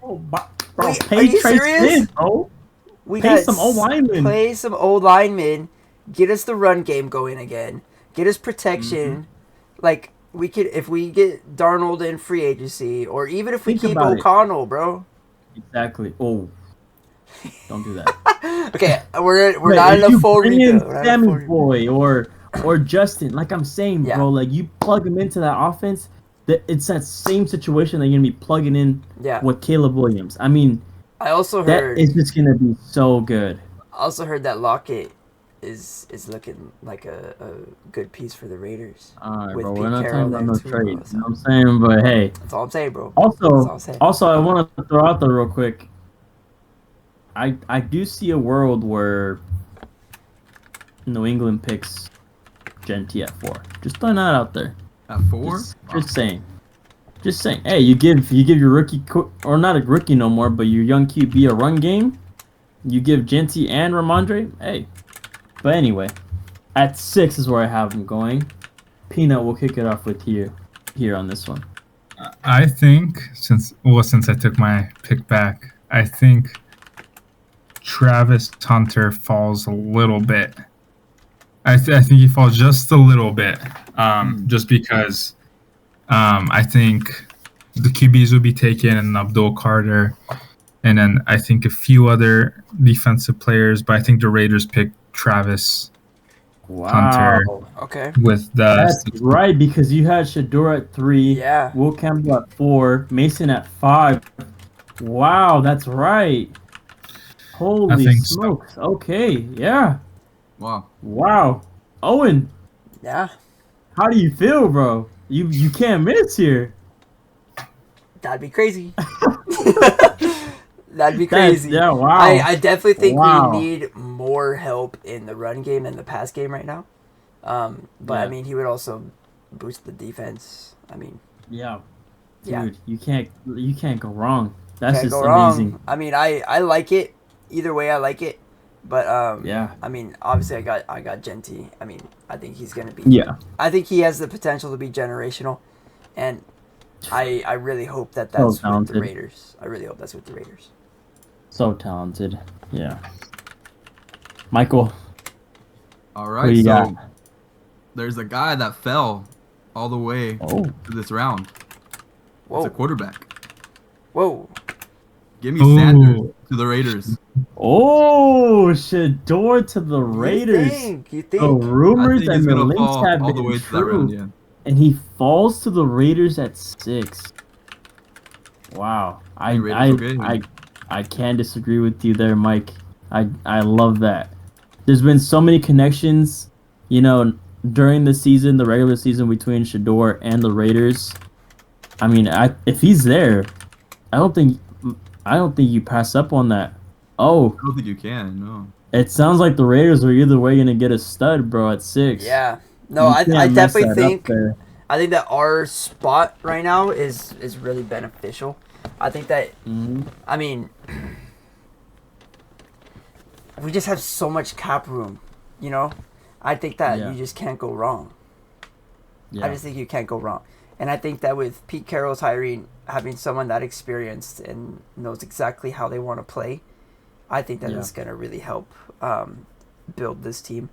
Oh, bro,
Wait,
pay
are you
Trey
serious?
Smith, bro.
We
Pay
got
some old linemen.
Play some old linemen. Get us the run game going again. Get us protection. Like we could, if we get Darnold in free agency, or even if we
Think
keep
about it.
O'Connell, bro.
Exactly. Oh, don't do that.
Okay, we're
But
not
if
in a
you
full
bring in
rebuild. We're not in a
Sammy
full rebuild.
Boy or Justin, like I'm saying,
Yeah.
bro, like you plug him into that offense, that it's that same situation that you're gonna be plugging in
Yeah.
with Caleb Williams. I mean,
I also
that
heard.
is just gonna be so good.
I also heard that Lockett is looking like a good piece for the Raiders.
All right,
With
bro,
Pete
we're not
Carroll
talking about
there
no
too,
trade.
bro,
You know what I'm saying? But hey,
That's all I'm saying, bro. That's all I'm saying.
also, I want to throw out there real quick. I do see a world where New England picks Genty at 4. Just throwing that out there.
At 4?
Just saying. Just saying. Hey, you give your rookie or not a rookie no more, but your young QB a run game. You give Genty and Ramondre. Hey. But anyway, at 6 is where I have him going. Peanut, we'll kick it off with you here on this one.
I think since I took my pick back, I think Travis Hunter falls a little bit. I think he falls just a little bit, just because I think the QBs would be taken and Abdul Carter, and then I think a few other defensive players. But I think the Raiders pick Travis Hunter
Wow.
Okay.
with the
That's right, because you had Shador at 3,
Yeah.
Will Campbell at 4, Mason at 5. Wow, that's right.
I
Holy
think so.
smokes. Okay, yeah.
Wow.
Wow. Owen,
Yeah.
how do you feel, bro? You can't miss here.
That'd be crazy. That'd be
That's
crazy.
yeah, wow.
I definitely think we
Wow.
need more help in the run game than the pass game right now. But I
Yeah.
mean, he would also boost the defense. I mean,
Yeah.
yeah,
Dude, you can't go wrong. That's
can't
just
go
amazing.
wrong. I mean, I like it. Either way, I like it. But
Yeah.
I mean, obviously, I got Genty. I mean, I think he's gonna be.
Yeah.
I think he has the potential to be generational, and I really hope that
So
that's with the
talented.
Raiders. I really hope that's with the Raiders.
So talented. Yeah. Michael,
All
who
right.
you
So
got?
there's a guy that fell all the way
Oh.
to this round.
Whoa,
It's a quarterback.
whoa.
Give me
Ooh.
Sanders to the Raiders.
Oh, Shador to the Raiders.
You
The
think?
I
rumors
think
and
he's
the
gonna
links
fall
have
all the
been
way to that round.
true,
Yeah.
and he falls to the Raiders at 6. Wow,
Hey, Raiders, okay.
I can't disagree with you there, Mike. I love that. There's been so many connections, during the season, the regular season between Shador and the Raiders. I mean, if he's there, I don't think you pass up on that. Oh,
I don't think you can. No.
it sounds like the Raiders are either way gonna get a stud, bro, at 6.
Yeah. No,
You
I
can't mess
definitely
that up
think
there.
I think that our spot right now is really beneficial. I think that
Mhm.
I mean we just have so much cap room, you know? I think that
Yeah.
you just can't go wrong.
Yeah.
I just think you can't go wrong. And I think that with Pete Carroll's hiring, having someone that experienced and knows exactly how they want to play, I think that
Yeah.
it's going to really help build this team.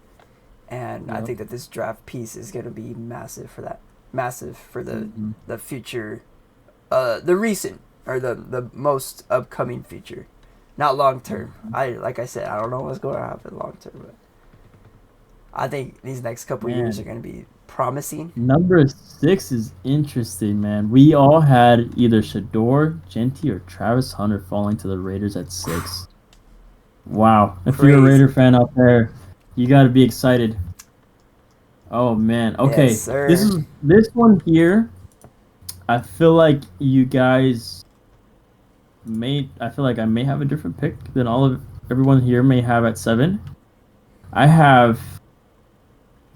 And I
Yep.
think that this draft piece is going to be massive for that. Massive for
Mhm.
the future, the recent or the most upcoming future, not long term. Like I said, I don't know what's going to happen long term, but I think these next couple years
Man.
are going to be promising.
Number 6 is interesting, man. We all had either Shador, Genty, or Travis Hunter falling to the Raiders at 6. Wow. If you're a
Crazy.
Raider fan out there, you got to be excited. Oh man. Okay.
Yes, sir.
This one here. I feel like you guys I feel like I may have a different pick than everyone here may have at 7. I have.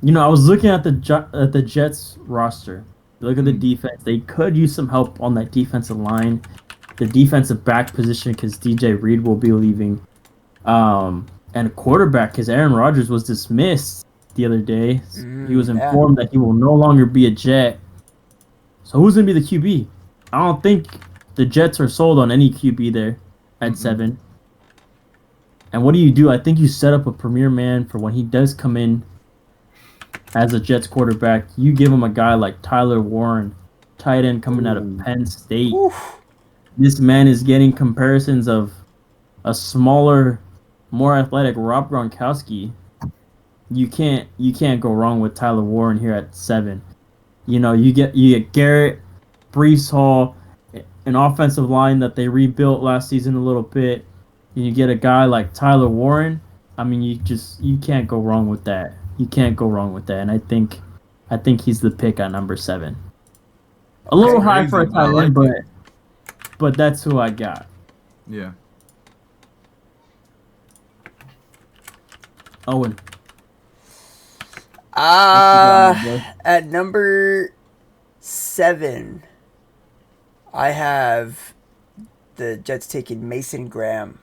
I was looking at the Jets roster. Look at the defense. They could use some help on that defensive line, the defensive back position, because DJ Reed will be leaving. And quarterback, because Aaron Rodgers was dismissed the other day. He was
yeah.
informed that he will no longer be a Jet. So who's gonna be the QB? I don't think the Jets are sold on any QB there at 7. And what do? I think you set up a premier man for when he does come in as a Jets quarterback. You give him a guy like Tyler Warren, tight end coming out of Penn State.
Oof.
This man is getting comparisons of a smaller, more athletic Rob Gronkowski. You can't go wrong with Tyler Warren here at 7. You get Garrett, Brees Hall, an offensive line that they rebuilt last season a little bit. And you get a guy like Tyler Warren. I mean, you can't go wrong with that. You can't go wrong with that. And I think he's the pick at number 7. A little
That's
high for a
crazy. I
tight end,
like
but that's who I got.
Yeah.
Owen.
At number 7, I have the Jets taking Mason Graham.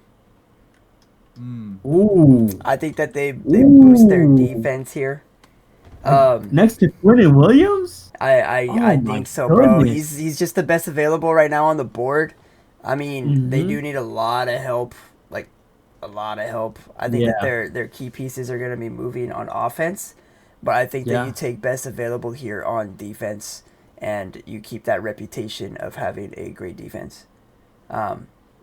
Ooh.
I think that they boost their
Ooh.
defense here.
Next to Quentin Williams?
I
my
think so, bro.
goodness.
He's just the best available right now on the board. I mean, they
Mhm.
do need a lot of help, like a lot of help. I think that their key pieces are going to be moving on offense, but I think that you take best available here on defense, and you keep that reputation of having a great defense.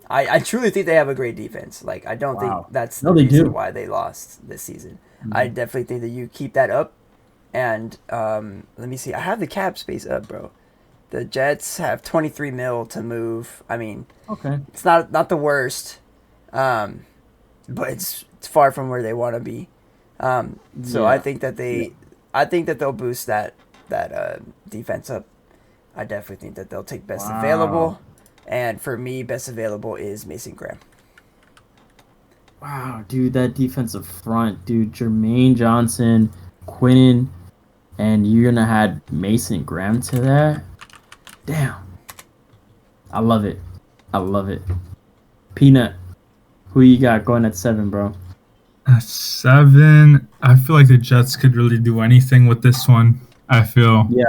I truly think they have a great defense. Like, I don't
Wow.
think that's
No,
the
they
reason
do.
why they lost this season. I definitely think that you keep that up. And let me see. I have the cap space up, bro. The Jets have 23 mil to move. I mean,
Okay.
it's not the worst, but it's far from where they want to be. So I
Yeah.
think that they'll boost that defense up. I definitely think that they'll take best
Wow.
available, and for me, best available is Mason Graham.
Wow, dude, that defensive front, dude, Jermaine Johnson, Quinnen, and you're gonna add Mason Graham to that? Damn. I love it. I love it. Peanut, who you got going at 7, bro?
At 7, I feel like the Jets could really do anything with this one. I feel,
Yeah.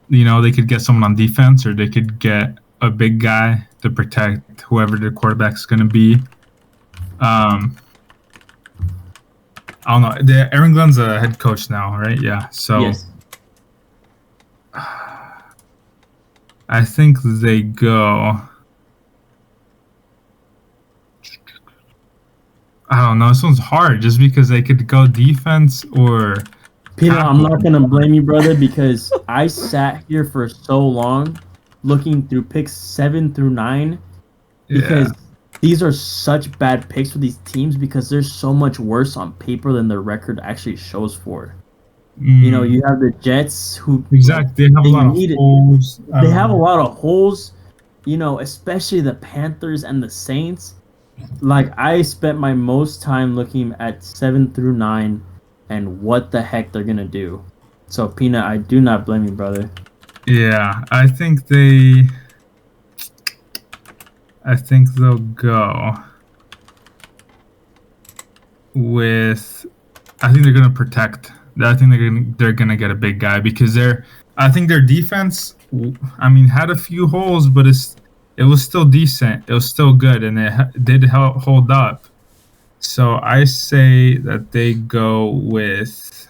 they could get someone on defense, or they could get a big guy to protect whoever the quarterback's going to be. I don't know. Aaron Glenn's a head coach now, right? Yeah. So
Yes.
I think they go. I don't know. This one's hard just because they could go defense or.
Peanut, I'm not gonna blame you, brother, because I sat here for so long looking through picks 7 through 9 because these are such bad picks for these teams because they're so much worse on paper than their record actually shows for. You know, you have the Jets who
Exactly. They have a lot of holes.
They have a lot of holes, you know, especially the Panthers and the Saints. Like, I spent my most time looking at 7 through 9 and what the heck they're going to do. So, Peanut, I do not blame you, brother.
Yeah, I think they'll go with. I think they're gonna protect. I think they're gonna get a big guy because I think their defense. I mean, had a few holes, but it was still decent. It was still good, and it did hold up. So I say that they go with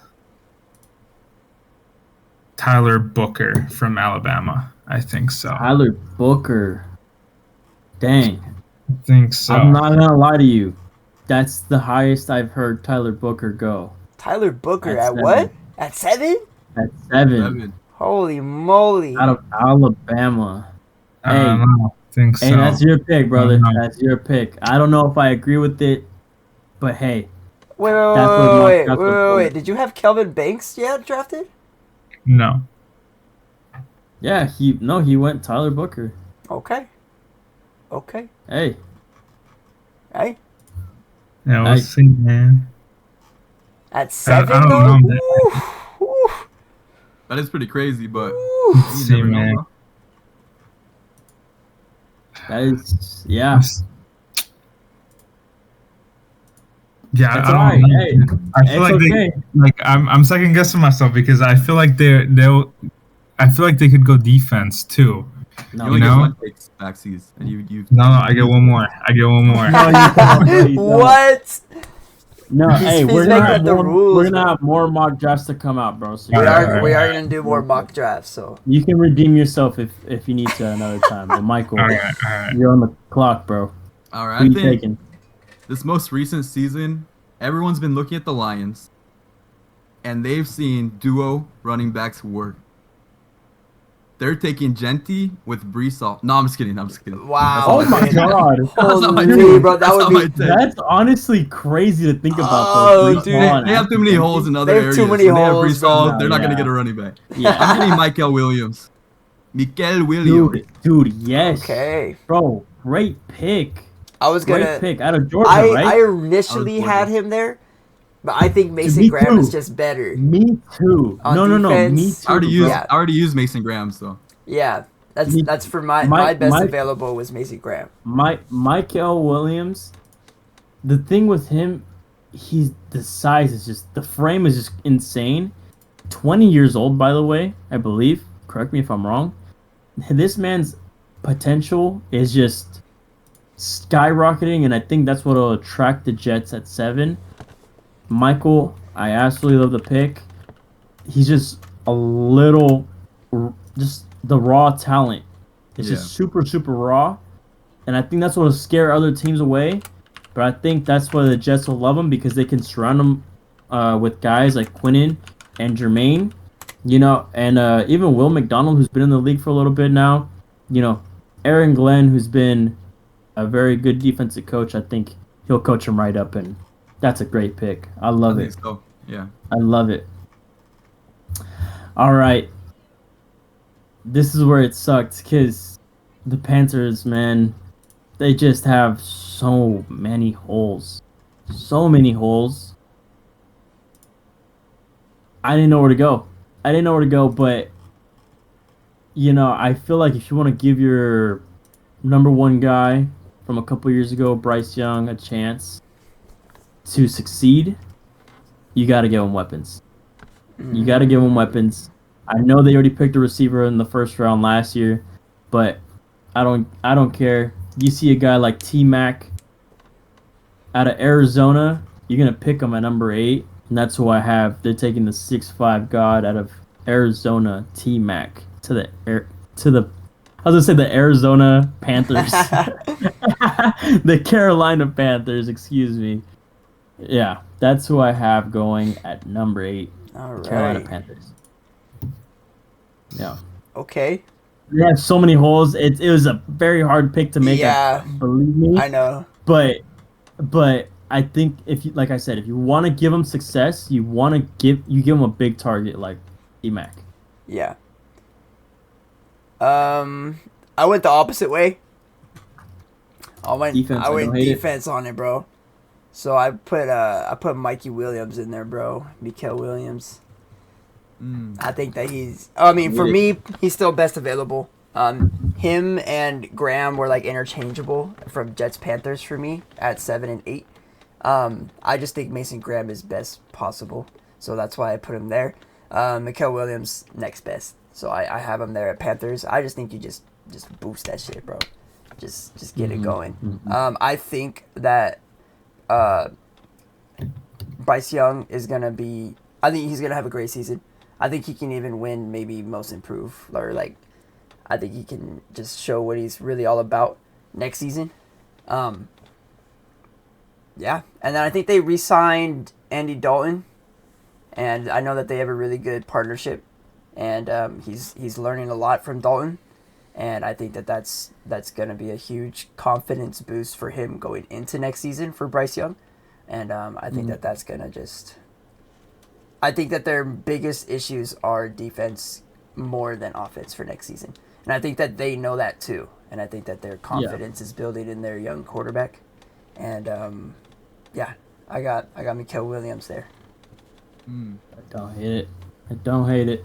Tyler Booker from Alabama. I think so.
Tyler Booker. Dang.
I think so.
I'm not going to lie to you. That's the highest I've heard Tyler Booker go.
Tyler Booker
At
at what? At 7?
At 7.
Holy moly!
Out of Alabama.
I don't think so.
Hey, that's your pick, brother.
Uh-huh.
That's your pick. I don't know if I agree with it, but hey.
Wait. Did you have Kelvin Banks yet drafted?
No.
Yeah, he went Tyler Booker.
Okay.
Hey.
Yeah, we'll
Nice.
see, man.
At 7,
I don't
though?
know, man.
Ooh.
That is pretty crazy, but
Ooh.
you
See,
never know,
man.
bro.
That is, yeah.
Yeah,
That's
I don't
alright.
know.
Hey,
I feel
it's okay.
I'm second guessing myself because I feel like they could go defense too.
You
No,
only
know?
get one pick backsies, and you.
No, I get one more.
No, you don't.
What?
No, hey,
He's
we're gonna
making
have
the
more.
rules,
We're gonna
bro.
have more mock drafts to come out, bro. So
We
Alright,
are gonna do more mock drafts, so
you can redeem yourself if you need to another time. But Michael,
All right.
you're on the clock, bro.
All right,
Who
I
you
think
taking?
this most recent season, everyone's been looking at the Lions, and they've seen duo running backs work. They're taking Genty with Brees Hall. No, I'm just kidding.
wow.
Oh my god,
That's not my
Holy,
take.
bro, that
That's
would
not
be
my take.
that's honestly crazy to think about.
Oh,
though. Brees
dude.
Hall and
They have too many
Anthony
holes in
Kennedy.
other
They have
areas.
too many
When they have
holes,
Brees Hall,
bro.
they're not gonna
Yeah.
get a running back.
Yeah.
I'm getting Michael Williams. Mikel Williams.
Dude, yes,
Okay.
bro, great pick.
I was
Great
gonna.
pick out of Georgia,
I
right?
initially
I was
had him there, but I think Mason
me
Graham is
too.
just better.
Me too.
On
No, me
defense,
too.
Yeah.
I already used Mason Graham, so
Yeah,
Me-
that's for my
my-
best
my-
available was Mason Graham.
Michael Williams. The thing with him, the size is just, the frame is just insane. 20 years old, by the way, I believe. Correct me if I'm wrong. This man's potential is just skyrocketing, and I think that's what will attract the Jets at 7. Michael, I absolutely love the pick. He's just a little, just the raw talent. It's just super, super raw. and I think that's what will scare other teams away. But I think that's why the Jets will love him because they can surround him with guys like Quinnen and Jermaine, and even Will McDonald, who's been in the league for a little bit now. Aaron Glenn, who's been a very good defensive coach. I think he'll coach him right up, and that's a great pick. I love it.
So. Yeah.
I love it. All right. This is where it sucked because the Panthers, man, they just have so many holes. So many holes. I didn't know where to go. But, I feel like if you want to give your number one guy from a couple years ago, Bryce Young, a chance to succeed, you got to give him weapons. You got to give him weapons. I know they already picked a receiver in the first round last year, but I don't care. You see a guy like T-Mac out of Arizona, you're going to pick him at number 8, and that's who I have. They're taking the 6'5" god out of Arizona, T-Mac, to the Arizona Panthers. The Carolina Panthers, excuse me. Yeah, that's who I have going at number 8.
All right.
Carolina Panthers. Yeah.
Okay.
They have so many holes. It was a very hard pick to make.
Yeah.
Believe me.
I know.
But I think if you, like I said, if you want to give them success, you give them a big target like T-Mac.
Yeah. I went the opposite way. I went defense on it, bro. So I put Mikey Williams in there, bro. Mikael Williams. I think that for me, he's still best available. Him and Graham were like interchangeable from Jets Panthers for me at 7 and 8. I just think Mason Graham is best possible, so that's why I put him there. Mikael Williams next best, so I have him there at Panthers. I just think you just boost that shit, bro. Just get it going. I think that Bryce Young is gonna be. I think he's gonna have a great season. I think he can even win maybe most improved, or like, I think he can just show what he's really all about next season. Yeah, and then I think they re-signed Andy Dalton, and I know that they have a really good partnership, and he's learning a lot from Dalton, and I think that's gonna be a huge confidence boost for him going into next season for Bryce Young, and I think that's gonna just. I think that their biggest issues are defense more than offense for next season. And I think that they know that too. And I think that their confidence is building in their young quarterback. And I got Mikael Williams there.
I don't hate it.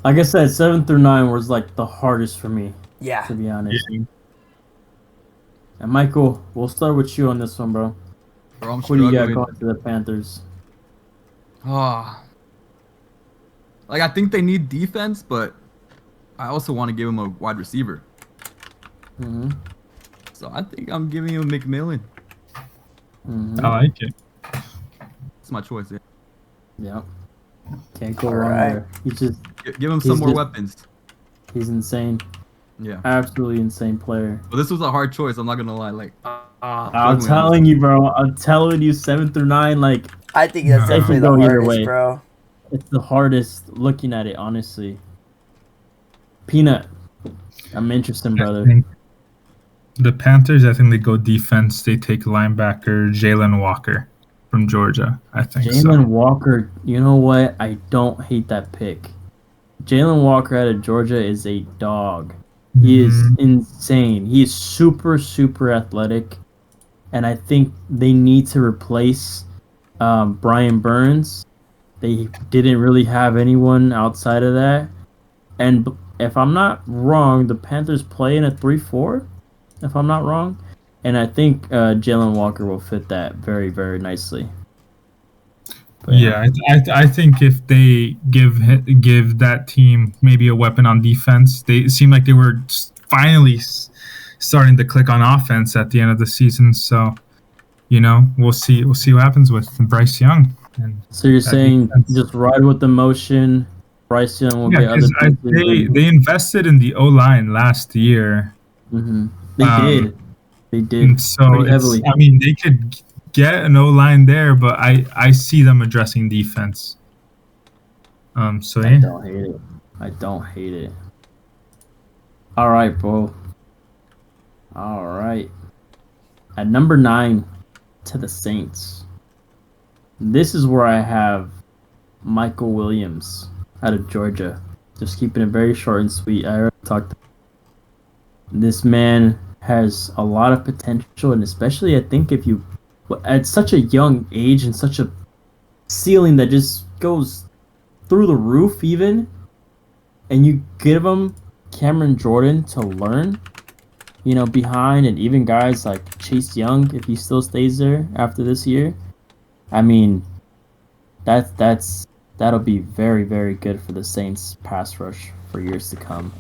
Like I said, 7 through 9 was like the hardest for me.
Yeah.
To be honest. Yeah. And Michael, we'll start with you on this one, bro. What do you got going to the Panthers?
I think they need defense, but I also want to give him a wide receiver. So I think I'm giving him McMillan.
Mm-hmm.
I like it.
It's my choice.
Yeah. Can't go wrong there. He's just
give him some more weapons.
He's insane.
Yeah.
Absolutely insane player.
But this was a hard choice. I'm not gonna lie.
I'm telling you, bro. I'm telling you, 7 through 9. Like
I think that's definitely the hardest, bro.
It's the hardest looking at it, honestly. Peanut, I'm interested, brother.
The Panthers, I think they go defense. They take linebacker Jalen Walker from Georgia. I think
Jalen Walker, you know what? I don't hate that pick. Jalen Walker out of Georgia is a dog. He is insane. He is super, super athletic. And I think they need to replace Brian Burns. They didn't really have anyone outside of that. And if I'm not wrong, the Panthers play in a 3-4, if I'm not wrong. And I think Jalen Walker will fit that very, very nicely.
But, yeah, I think if they give that team maybe a weapon on defense, they seem like they were finally starting to click on offense at the end of the season. So, we'll see what happens with Bryce Young.
So you're saying just ride with the motion. Bryce Young will get other pieces.
They invested in the O-line last year.
They
Um,
did. They did
And so
pretty
it's,
heavily.
I mean, they could get an O line there, but I see them addressing defense. So
I
yeah,
don't hate it. I don't hate it. All right, bro. All right. At number 9, to the Saints. This is where I have Michael Williams out of Georgia. Just keeping it very short and sweet. I already talked. This man has a lot of potential, and especially I think if you, at such a young age and such a ceiling that just goes through the roof, even, and you give him Cameron Jordan to learn, behind, and even guys like Chase Young, if he still stays there after this year, I mean, that'll be very, very good for the Saints pass rush for years to come.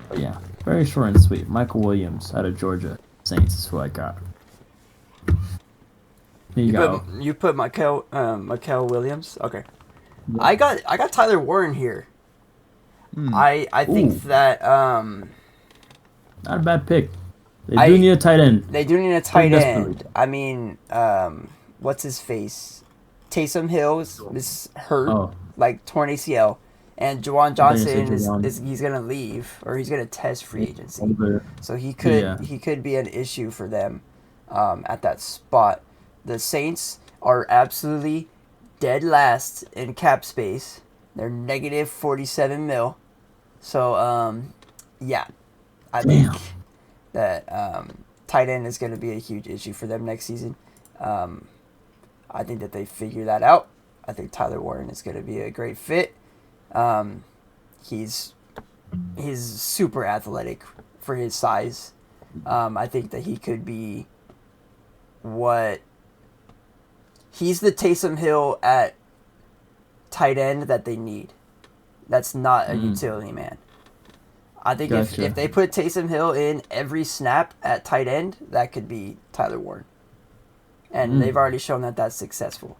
But yeah, very short and sweet. Michael Williams out of Georgia Saints is who I got. Here you go.
You put Michael Williams. Okay. I got Tyler Warren here. I think
Ooh.
that
Not a bad pick. They
I-
do need a tight end.
they do need a tight
desperately.
end. I mean, what's his face? Taysom Hill's is hurt,
Oh.
like torn ACL, and Juwan
thought you said
Johnson
Juwan.
is he's gonna leave or he's gonna test free agency.
Older.
So he could
Yeah.
be an issue for them at that spot. The Saints are absolutely dead last in cap space. They're negative 47 mil. So yeah, I think that tight end is going to be a huge issue for them next season. I think that they figure that out. I think Tyler Warren is going to be a great fit. He's super athletic for his size. I think that he could be he's the Taysom Hill at tight end that they need. That's not a utility man. I think
Gotcha.
if they put Taysom Hill in every snap at tight end, that could be Tyler Warren. And they've already shown that that's successful.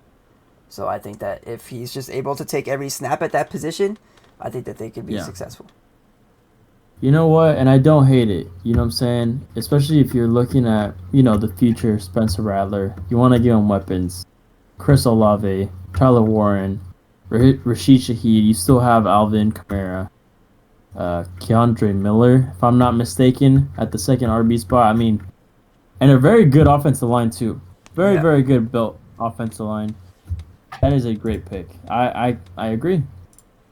So I think that if he's just able to take every snap at that position, I think that they could be successful.
You know what? And I don't hate it. You know what I'm saying? Especially if you're looking at, the future Spencer Rattler. You want to give him weapons. Chris Olave, Tyler Warren, Rashid Shaheed. You still have Alvin Kamara. Keandre Miller, if I'm not mistaken, at the second RB spot. I mean, and a very good offensive line, too. Very, very good built offensive line. That is a great pick. I agree.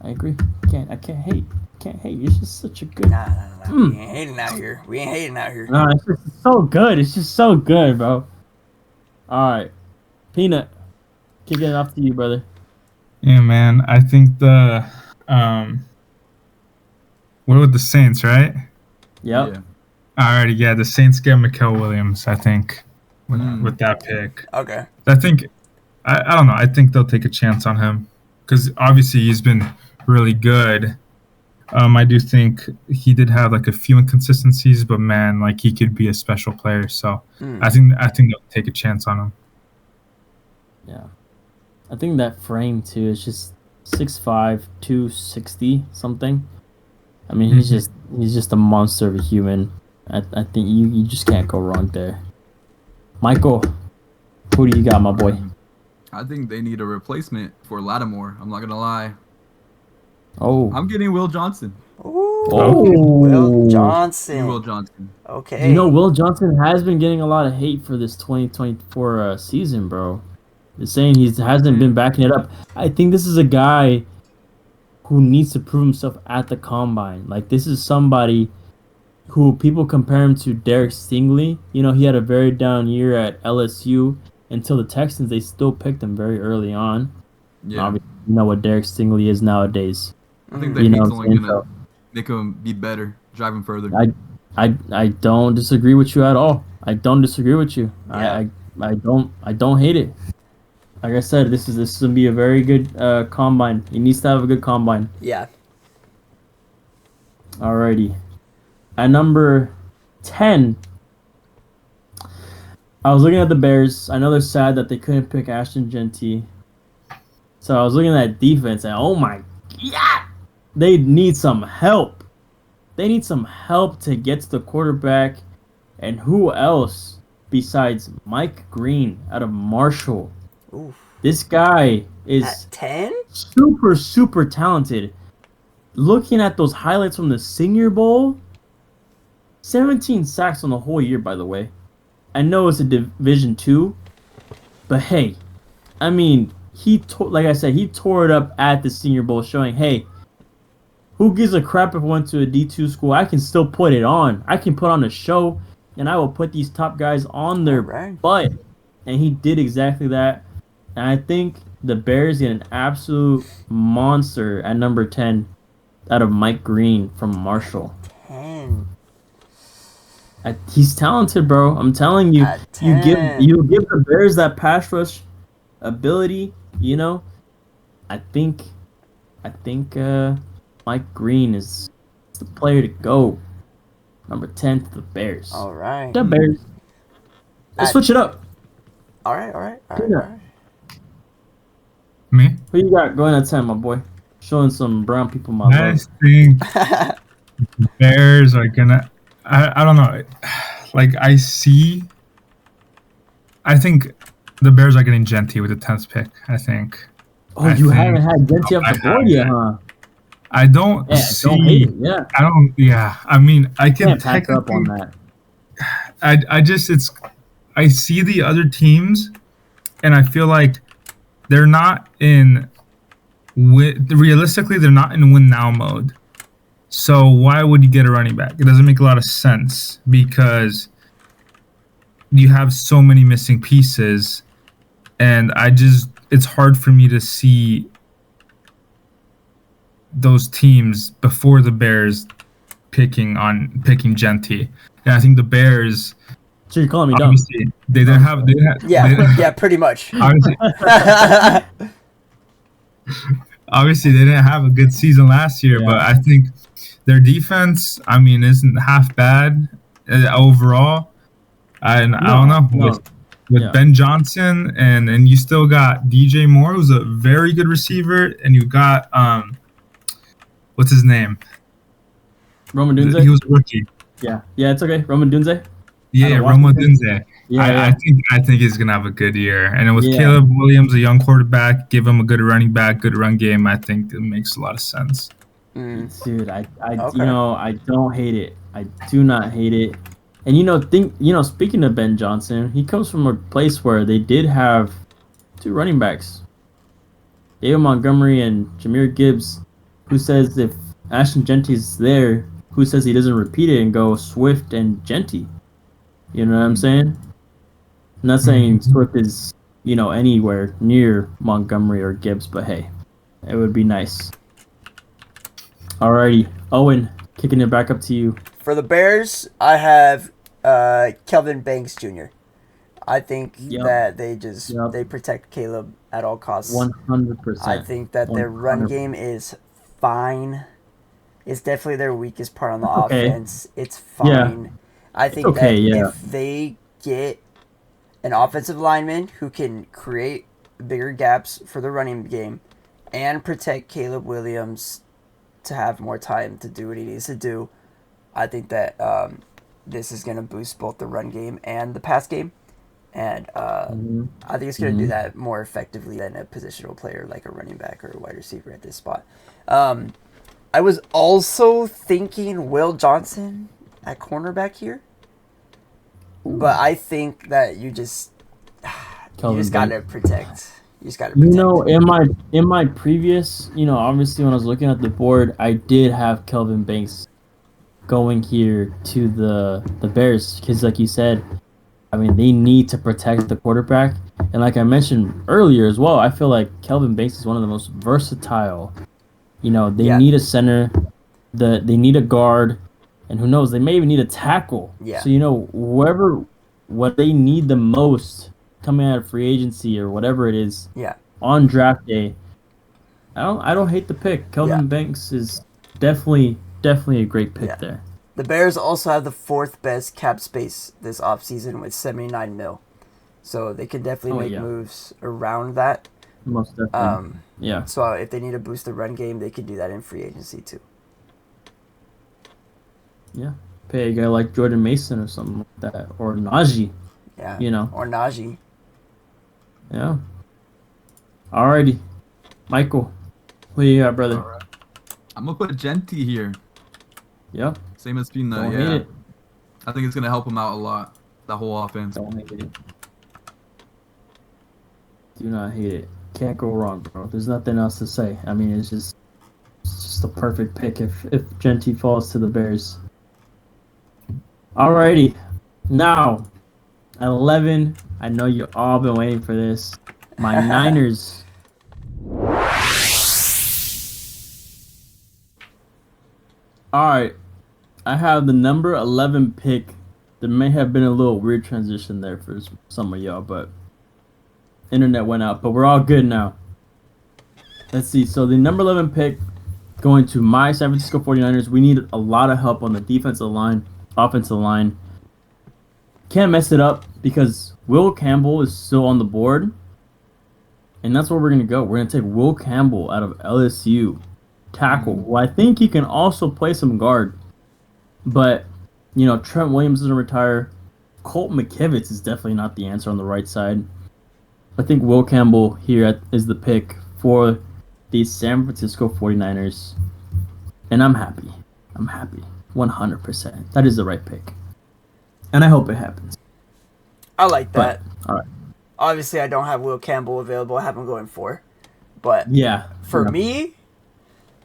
I can't hate. It's just such a good.
Nah. We ain't hating out here.
No, it's just so good. It's just so good, bro. All right, Peanut, kick it off to you, brother.
yeah, man. I think the what with the Saints, right?
Yep.
Alrighty, yeah, the Saints get Mikael Williams. I think with that pick.
Okay.
I think I don't know. I think they'll take a chance on him because obviously he's been really good. I do think he did have like a few inconsistencies, but man, like he could be a special player. So I think they'll take a chance on him.
Yeah. I think that frame too is just 6'5", 260 something. I mean, he's just a monster of a human. I think you just can't go wrong there. Michael, who do you got, my boy?
I think they need a replacement for Lattimore. I'm not gonna lie.
Oh.
I'm getting Will Johnson.
Ooh,
Oh.
Will Johnson.
Will Johnson.
Okay.
You know, Will Johnson has been getting a lot of hate for this 2024 season, bro. They're saying he hasn't been backing it up. I think this is a guy who needs to prove himself at the combine. Like, this is somebody who people compare him to Derek Stingley. You know, he had a very down year at LSU until the Texans. They still picked him very early on.
Yeah.
Obviously, you know what Derek Stingley is nowadays.
I think that
You
he's
know what I'm
only
saying?
gonna make him be better, drive him further.
I don't disagree with you at all. I don't disagree with you.
Yeah.
I don't hate it. Like I said, this is gonna be a very good combine. He needs to have a good combine.
Yeah.
Alrighty. At number 10, I was looking at the Bears. I know they're sad that they couldn't pick Ashton Genty. So I was looking at defense and oh my god, they need some help. they need some help to get to the quarterback. And who else besides Mike Green out of Marshall?
Oof.
This guy is
At 10?
super, super talented. Looking at those highlights from the Senior Bowl, 17 sacks on the whole year, by the way. I know it's a Division II, but hey, I mean, like I said, he tore it up at the Senior Bowl, showing, hey, who gives a crap if I went to a D2 school? I can still put it on. I can put on a show, and I will put these top guys on their butt. And he did exactly that. And I think the Bears get an absolute monster at number 10 out of Mike Green from Marshall.
10.
He's talented, bro. I'm telling you.
At
You
10.
give the Bears that pass rush ability, you know. I think Mike Green is the player to go. Number 10 to the Bears.
All right.
The Bears. Let's switch it up.
All right.
Me?
Who you got going at 10, my boy? Showing some brown people my
I
love.
think Bears are gonna. I don't know. Like I think the Bears are getting Genty with the 10th pick. I think.
Oh, you haven't had Genty off the board yet, huh?
I don't
Yeah,
see.
don't hate it. Yeah.
I don't. Yeah. I mean, I can
Can't pack up on that.
I see the other teams, and I feel like they're not in. Realistically, they're not in win now mode. So why would you get a running back? It doesn't make a lot of sense because you have so many missing pieces, and it's hard for me to see those teams before the Bears picking Genty. And I think the Bears.
So you're calling me dumb?
Obviously, they didn't have.
Yeah, pretty much.
Obviously, they didn't have a good season last year, but I think their defense, I mean, isn't half bad overall. I don't know. With Ben Johnson and you still got DJ Moore, who's a very good receiver, and you got what's his name?
Roma Dunze?
He was a rookie.
Yeah, it's okay. Roma Dunze?
Yeah, Roma Dunze.
Yeah,
I think he's gonna have a good year. And then with Caleb Williams, a young quarterback, give him a good running back, good run game. I think it makes a lot of sense.
Dude, I I don't hate it. I do not hate it. And speaking of Ben Johnson, he comes from a place where they did have two running backs, David Montgomery and Jahmyr Gibbs. Who says if Ashton Genty's there, who says he doesn't repeat it and go Swift and Genty? You know what I'm saying? I'm not saying Swift is, anywhere near Montgomery or Gibbs, but hey, it would be nice. Alrighty, Owen, kicking it back up to you.
For the Bears, I have Kelvin Banks Jr. I think that they protect Caleb at all costs.
100%.
I think that their run game is fine. It's definitely their weakest part on the offense. It's fine. Yeah. I think that if they get an offensive lineman who can create bigger gaps for the running game and protect Caleb Williams to have more time to do what he needs to do, I think that this is going to boost both the run game and the pass game. And I think it's going to do that more effectively than a positional player like a running back or a wide receiver at this spot. I was also thinking Will Johnson at cornerback here. But I think that you just gotta protect. You just gotta protect.
In my previous, obviously when I was looking at the board, I did have Kelvin Banks going here to the Bears because, like you said, I mean, they need to protect the quarterback. And like I mentioned earlier as well, I feel like Kelvin Banks is one of the most versatile. They need a center, they need a guard, and who knows, they may even need a tackle.
Yeah.
So, what they need the most coming out of free agency or whatever it is on draft day, I don't hate the pick. Kelvin Banks is definitely a great pick there.
The Bears also have the fourth best cap space this offseason with $79 million. So they can definitely make moves around that.
Most definitely.
So if they need to boost the run game, they can do that in free agency too.
Yeah. Pay a guy like Jordan Mason or something like that. Or Najee.
Yeah.
You know.
Or Najee.
Yeah. Alrighty. Michael. Who you got, brother?
All right. I'm gonna put Genty here.
Yep.
Same as Pina.
Don't hate
Yeah.
it.
I think it's gonna help him out a lot. The whole offense.
Don't hate it. Do not hate it. Can't go wrong, bro. There's nothing else to say. I mean, it's just a perfect pick if Genty falls to the Bears. Alrighty. Now, at 11, I know you all been waiting for this. My Niners. Alright. I have the number 11 pick. There may have been a little weird transition there for some of y'all, but internet went out. But we're all good now. Let's see. So the number 11 pick going to my San Francisco 49ers. We need a lot of help on the defensive line, offensive line. Can't mess it up because Will Campbell is still on the board. And that's where we're going to go. We're going to take Will Campbell out of LSU. Tackle. Well, I think he can also play some guard. But, you know, Trent Williams doesn't retire. Colt McKivitz is definitely not the answer on the right side. I think Will Campbell here is the pick for the San Francisco 49ers. And I'm happy. I'm happy. 100%. That is the right pick. And I hope it happens.
I like that.
All right.
Obviously, I don't have Will Campbell available. I have him going 4. But
Yeah.
for
yeah.
me,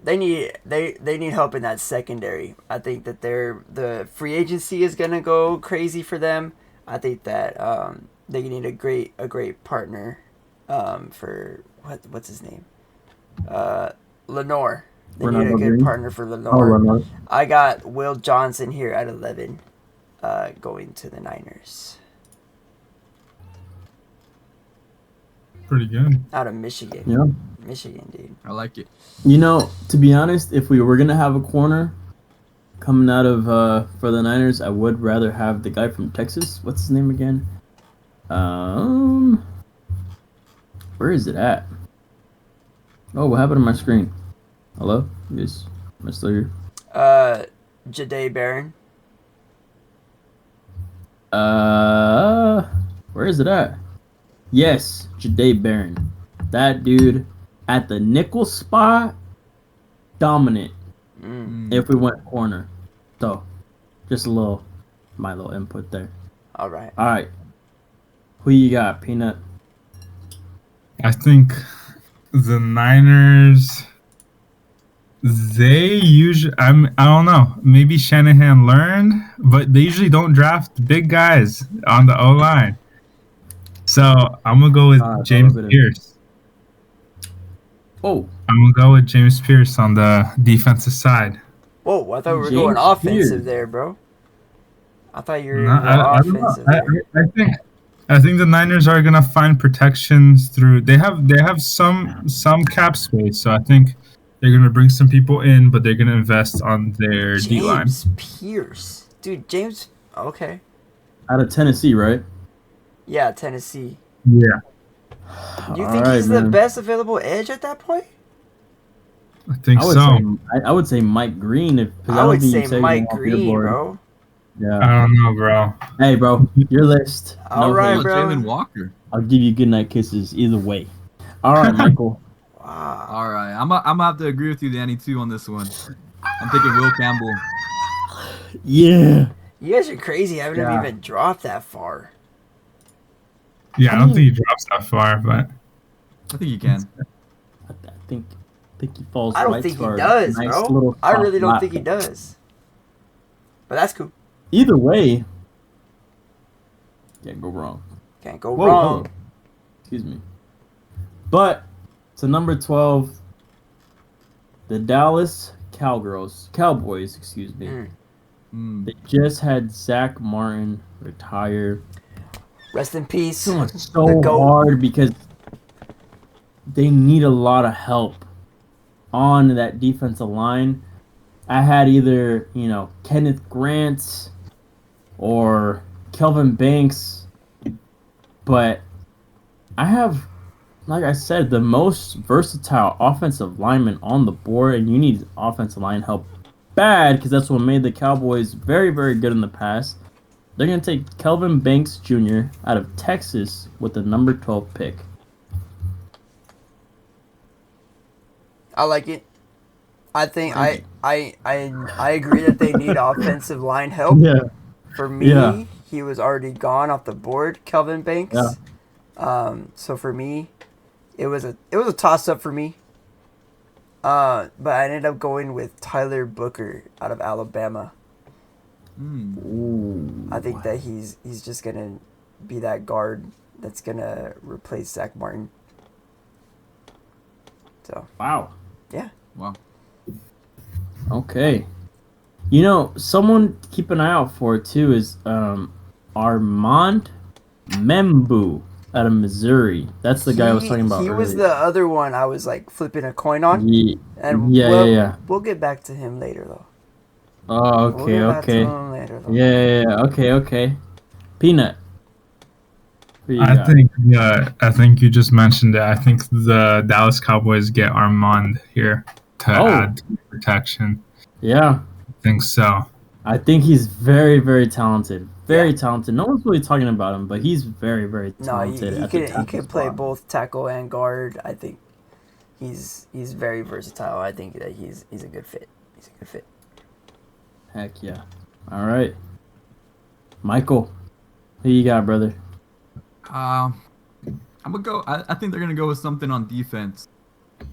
they need help in that secondary. I think that the free agency is gonna go crazy for them. I think that they need a great partner for what's his name? Lenore. They need a
Ronaldo
good
Green?
partner for
Oh,
Lenore.
Ronaldo.
I got Will Johnson here at 11, going to the Niners
Pretty good.
out of Michigan.
Yeah.
Michigan, dude.
I like it.
You know, to be honest, if we were gonna have a corner coming out of for the Niners, I would rather have the guy from Texas. What's his name again? Where is it at? Oh, what happened to my screen? Hello? Yes, am I still here?
Jahdae Barron.
Where is it at? Yes, Jahdae Barron. That dude at the nickel spot, dominant. If we went corner. So, just my little input there.
All right.
All right. Who you got, Peanut?
I think the Niners. They usually, I don't know. Maybe Shanahan learned, but they usually don't draft big guys on the O line. So I'm gonna go with James Pierce.
Oh,
I'm gonna go with James Pierce on the defensive side.
Whoa, I thought we were
James
going offensive
Pierce.
there, bro. I thought you were
No, I don't know.
offensive there.
I think the Niners are gonna find protections through. They have some cap space, so I think they're gonna bring some people in, but they're gonna invest on their D line.
James Pierce. Dude, James. Okay.
out of Tennessee, right?
Yeah, Tennessee.
Yeah,
Do you
All
think
right,
he's the
man.
best available edge at that point?
I think
I would
so.
say I would say Mike Green. Cause
I would
think
say
you said
Mike
you want
Green,
Billboard.
bro.
Yeah.
I don't know, bro.
Hey, bro, your list.
All
No
right,
hate.
How about
bro.
Jalen Walker?
I'll give you goodnight kisses either way. All right, Michael.
Wow.
All right, I'm gonna have to agree with you, Danny, too, on this one. I'm thinking Will Campbell.
Yeah.
You guys are crazy. I haven't
Yeah.
even dropped that far.
Yeah, I don't
mean-
think he drops that far, but
I think you can.
I think he falls.
I don't
right
think
to
he
our
does,
nice
bro.
little
I
top
really don't
lap.
think he does. But that's cool.
Either way, can't go wrong.
Can't go
Whoa,
wrong.
whoa. Excuse me. But to number 12, the Dallas Cowboys, excuse me.
Mm.
Mm.
They just had Zach Martin retire.
Rest in peace.
So
The GOAT.
hard because they need a lot of help on that defensive line. I had either, Kenneth Grant or Kelvin Banks, but I have, like I said, the most versatile offensive lineman on the board, and you need offensive line help bad because that's what made the Cowboys very, very good in the past. They're going to take Kelvin Banks Jr. out of Texas with the number 12 pick.
I like it. I think I agree that they need offensive line help.
Yeah.
For me,
Yeah.
he was already gone off the board, Kelvin Banks.
Yeah.
So for me, it was a toss up for me. But I ended up going with Tyler Booker out of Alabama.
Ooh.
I think that he's just gonna be that guard that's gonna replace Zach Martin. So
Wow.
yeah.
Wow.
Okay. You know, someone to keep an eye out for too is Armand Membu out of Missouri. That's the guy I was talking about
He was
earlier.
the other one I was like flipping a coin on.
Ye-
And
yeah.
we'll get back to him later though.
Oh,
We'll
okay,
get back to
okay.
him later though.
Yeah. Okay. Peanut. Who you
I
got?
think you just mentioned it. I think the Dallas Cowboys get Armand here to add to protection.
Yeah.
I think so.
I think he's very, very talented. Very talented. No one's really talking about him, but he's very, very
No,
talented.
he
at the
can
tackle
play
spot.
both tackle and guard. I think he's very versatile. I think that he's a good fit. He's a good fit.
Heck yeah. All right. Michael, who you got, brother?
I'm gonna go. I think they're gonna go with something on defense. I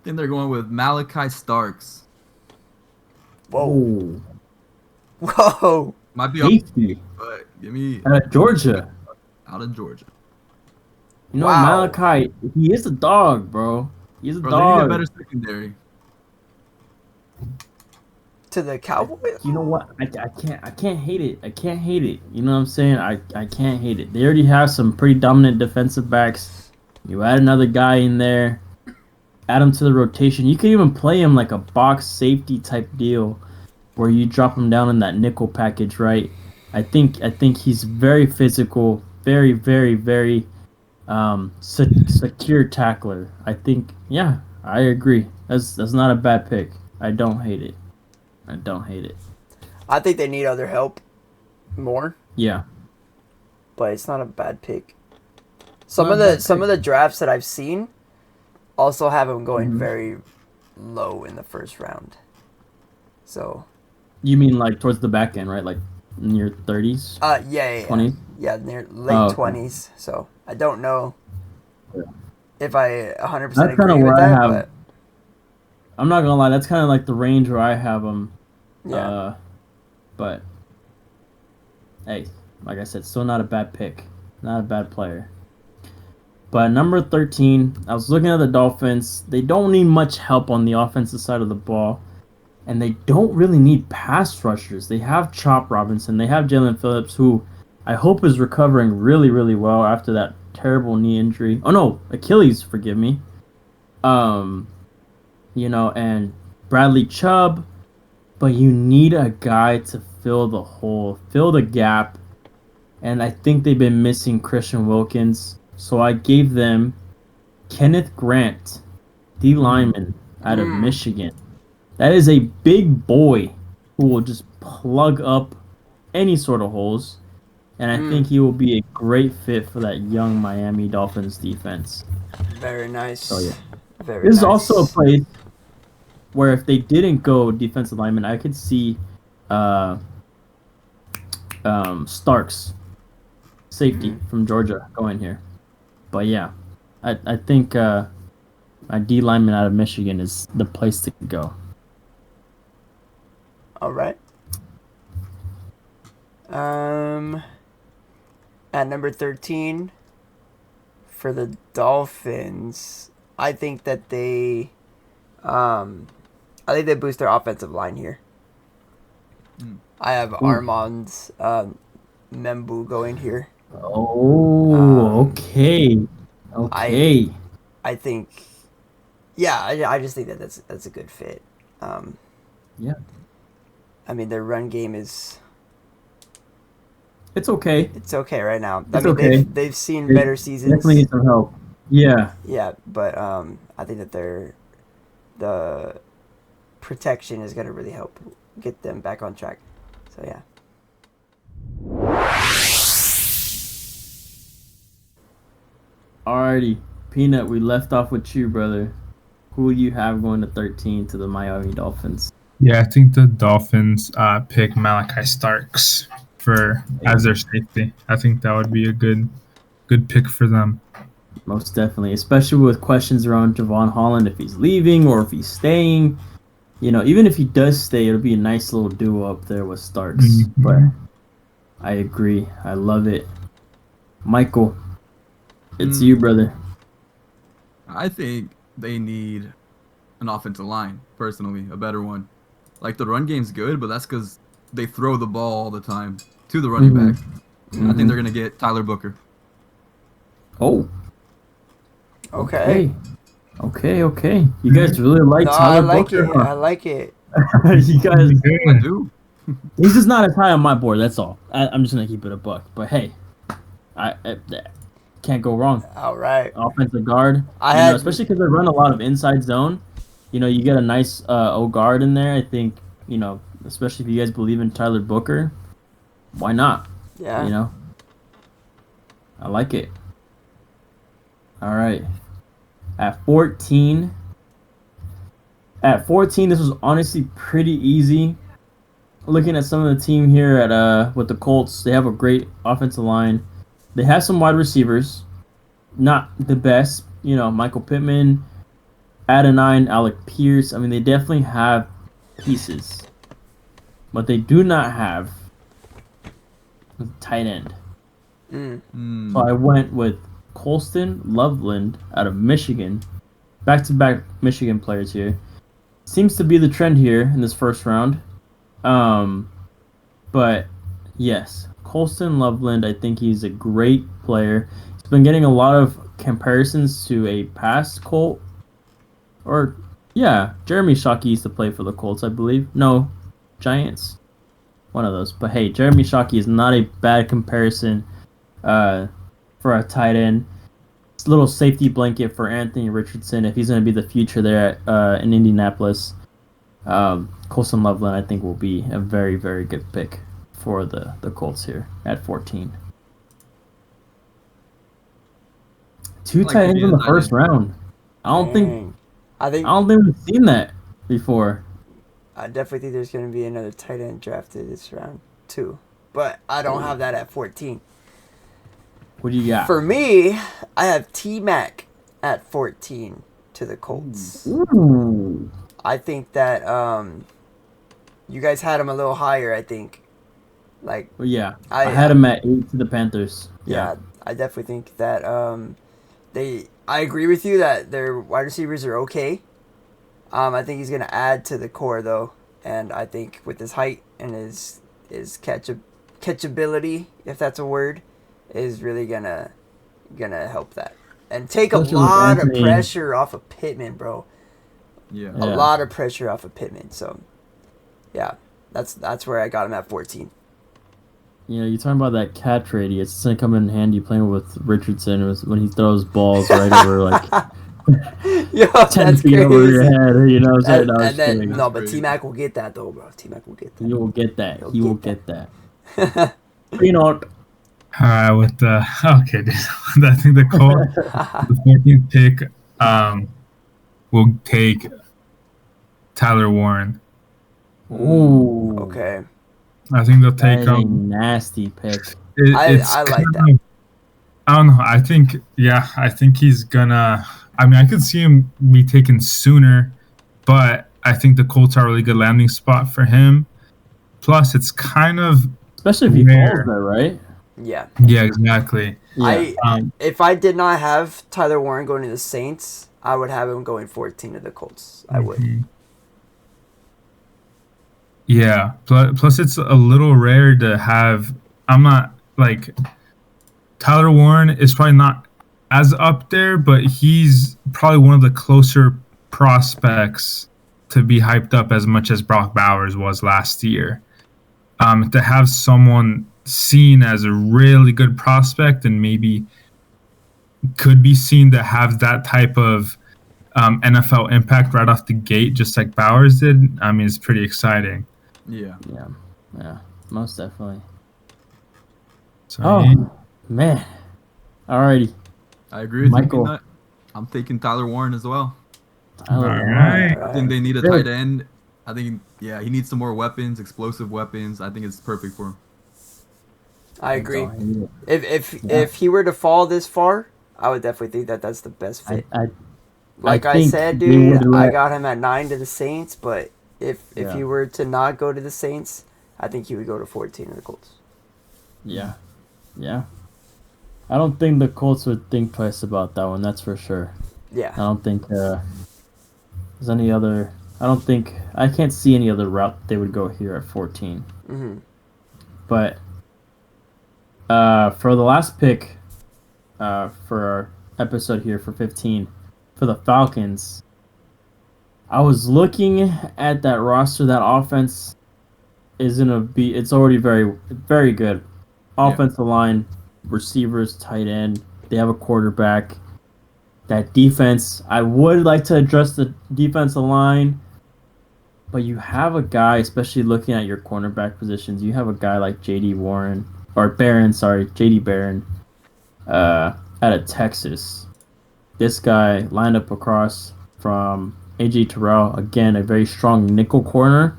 think they're going with Malachi Starks.
Whoa.
Oh,
Whoa.
Might be off,
safety
but give me
out of Georgia.
out of Georgia.
You know,
Wow.
Malachi, he is a dog, bro. He's a
Bro, they need a
dog.
better secondary.
To the Cowboys?
You know what? I can't hate it. I can't hate it. You know what I'm saying? I can't hate it. They already have some pretty dominant defensive backs. You add another guy in there, add him to the rotation. You can even play him like a box safety type deal, where you drop him down in that nickel package, right? I think he's very physical, very secure tackler. I think, yeah, I agree. That's not a bad pick. I don't hate it.
I think they need other help more,
Yeah.
but it's not a bad pick.
Not a bad
Some
pick.
of the drafts that I've seen also have him going
Mhm.
very low in the first round. So,
You mean like towards the back end, right? Like in your 30s,
yeah.
20s?
Yeah, near late
Oh, okay.
20s. So, I don't know
Yeah.
if I 100%
That's kinda
agree with
where I
that,
have-
but
I'm not gonna lie, that's kind of like the range where I have him.
yeah.
But hey, like I said, still not a bad pick, not a bad player. But number 13, I was looking at the Dolphins. They don't need much help on the offensive side of the ball, and they don't really need pass rushers. They have Chop Robinson, they have Jalen Phillips, who I hope is recovering really, really well after that terrible knee injury. Oh no, Achilles, forgive me. You know, and Bradley Chubb. But you need a guy to fill the hole, fill the gap. And I think they've been missing Christian Wilkins. So I gave them Kenneth Grant, D lineman out of Michigan. That is a big boy who will just plug up any sort of holes. And I think he will be a great fit for that young Miami Dolphins defense.
Very nice.
So, yeah.
Very
This is
nice.
also a place where if they didn't go defensive lineman, I could see Starks, safety from Georgia, going here. But yeah, I think a D lineman out of Michigan is the place to go.
All right. At number 13 for the Dolphins, I think that they boost their offensive line here. I have Armand Membu going here.
Oh, okay.
I think, yeah, I just think that that's a good fit.
Yeah.
I mean, their run game is
It's okay.
it's okay right now.
It's okay.
They've seen
They
better seasons.
Definitely need some help. Yeah.
Yeah, but I think that protection is going to really help get them back on track. So, yeah.
Alrighty, Peanut, we left off with you, brother. Who do you have going to 13 to the Miami Dolphins?
Yeah, I think the Dolphins pick Malachi Starks as their safety. I think that would be a good pick for them.
Most definitely, especially with questions around Javon Holland, if he's leaving or if he's staying. Even if he does stay, it'll be a nice little duo up there with Starks.
Mm-hmm.
But I agree. I love it. Michael, it's you, brother.
I think they need an offensive line, personally, a better one. Like, the run game's good, but that's because they throw the ball all the time to the running back. I think they're going to get Tyler Booker.
Oh.
Okay.
Okay. You guys really like Tyler Booker?
I like it.
You guys,
I do.
he's just not as high on my board. That's all. I'm just gonna keep it a buck. But hey, I can't go wrong.
All right.
Offensive guard, especially because they run a lot of inside zone. You get a nice O guard in there. I think especially if you guys believe in Tyler Booker, why not?
Yeah.
I like it. All right. At 14, this was honestly pretty easy. Looking at some of the team here with the Colts, they have a great offensive line. They have some wide receivers, not the best. Michael Pittman, Adonai, Alec Pierce. I mean, they definitely have pieces, but they do not have a tight end. So I went with Colston Loveland out of Michigan. Back-to-back Michigan players here. Seems to be the trend here in this first round. But yes, Colston Loveland, I think he's a great player. He's been getting a lot of comparisons to a past Colt. Jeremy Shockey used to play for the Colts, I believe. No, Giants. One of those. But hey, Jeremy Shockey is not a bad comparison for a tight end. It's a little safety blanket for Anthony Richardson if he's going to be the future there in Indianapolis. Colston Loveland, I think, will be a very, very good pick for the Colts here at 14. Two tight ends in the first round. I don't think we've seen that before.
I definitely think there's going to be another tight end drafted this round too, but I don't have that at 14.
What do you got?
For me, I have T-Mac at 14 to the Colts.
Ooh.
I think that you guys had him a little higher, I think. I
had him at 8 to the Panthers.
Yeah, I definitely think that I agree with you that their wide receivers are okay. I think he's going to add to the core, though. And I think with his height and his catchability, if that's a word, is really gonna help that and take a lot of pressure off of Pittman, bro.
Yeah.
A lot of pressure off of Pittman. So, yeah, that's where I got him at 14.
You're talking about that catch radius. It's gonna come in handy playing with Richardson when he throws balls right over 10 feet over your head.
But T-Mac will get that though, bro. T-Mac will get that.
He will get that. He will get that.
All right, with the I think the Colts, the 14th pick, will take Tyler Warren.
Ooh.
Okay.
I think they'll take
a nasty pick.
I like that.
I don't know. I think he's gonna. I mean, I could see him be taken sooner, but I think the Colts are a really good landing spot for him. Plus, it's kind of
especially if he falls there, right?
Yeah.
Yeah, exactly.
Yeah. If I did not have Tyler Warren going to the Saints, I would have him going 14 to the Colts. I would.
Yeah. Plus, it's a little rare to have. I'm not Tyler Warren is probably not as up there, but he's probably one of the closer prospects to be hyped up as much as Brock Bowers was last year. To have someone seen as a really good prospect and maybe could be seen to have that type of NFL impact right off the gate, just like Bowers did, I mean, it's pretty exciting.
Yeah.
Yeah, most definitely.
So
Oh, man. Alrighty.
I agree with you,
Michael.
Peanut. I'm taking Tyler Warren as well.
Tyler
All
Warren.
right.
I think they need a
Good.
tight end. I think, yeah, he needs some more weapons, explosive weapons. I think it's perfect for him.
I agree.
That's all I need.
If he were to fall this far, I would definitely think that that's the best fit. Like I
think
said,
they
dude,
would
I
let-
got him at 9 to the Saints, but if
Yeah.
he were to not go to the Saints, I think he would go to 14 to the Colts.
Yeah. I don't think the Colts would think twice about that one. That's for sure. I
Yeah.
don't think there's any other. I can't see any other route they would go here at 14.
Hmm.
But for the last pick, for our episode here for 15, for the Falcons, I was looking at that roster. That offense is gonna be. It's already very, very good. Offensive line, receivers, tight end. They have a quarterback. That defense, I would like to address the defensive line, but you have a guy, especially looking at your cornerback positions. You have a guy like J.D. Warren or Barron, sorry, J.D. Barron, out of Texas. This guy lined up across from A.J. Terrell, again a very strong nickel corner.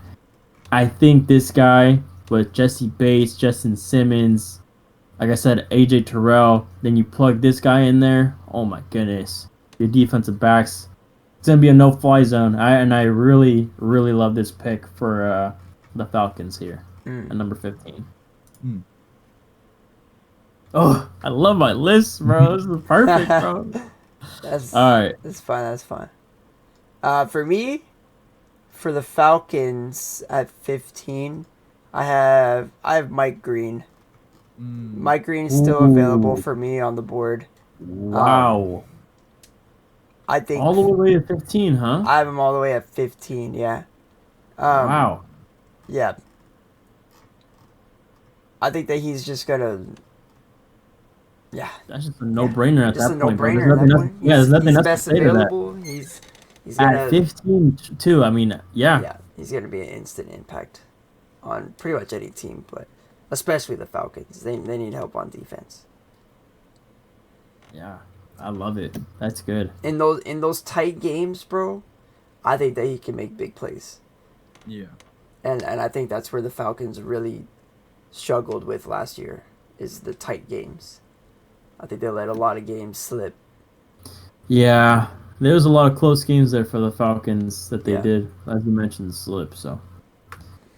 I think this guy with Jesse Bates, Justin Simmons, like I said, A.J. Terrell, then you plug this guy in there. Oh my goodness, your defensive backs. It's gonna be a no-fly zone. I really, really love this pick for the Falcons here at number 15.
Mm.
Oh, I love my list, bro. This is perfect, bro.
That's
All right.
That's fine. That's fine. For me, for the Falcons at 15, I have Mike Green. Mike Green is still available
Ooh.
for me on the board.
Wow.
I think
All the way to 15, huh?
I have him all the way at 15. Yeah.
Wow.
Yeah. I think that he's just gonna. Yeah.
That's just a no-brainer at
Just
that
a
point, bro.
no-brainer
There's
at that
nothing
point.
else, yeah, there's nothing
He's
else to
best
say to that.
available. He's gonna.
At 15, too. I mean,
Yeah, he's gonna be an instant impact on pretty much any team, but especially the Falcons. They need help on defense.
Yeah. I love it. That's good.
In those tight games, bro, I think that he can make big plays.
Yeah.
And I think that's where the Falcons really struggled with last year, is the tight games. I think they let a lot of games slip.
Yeah. There was a lot of close games there for the Falcons that they
Yeah.
did, as you mentioned, slip. So,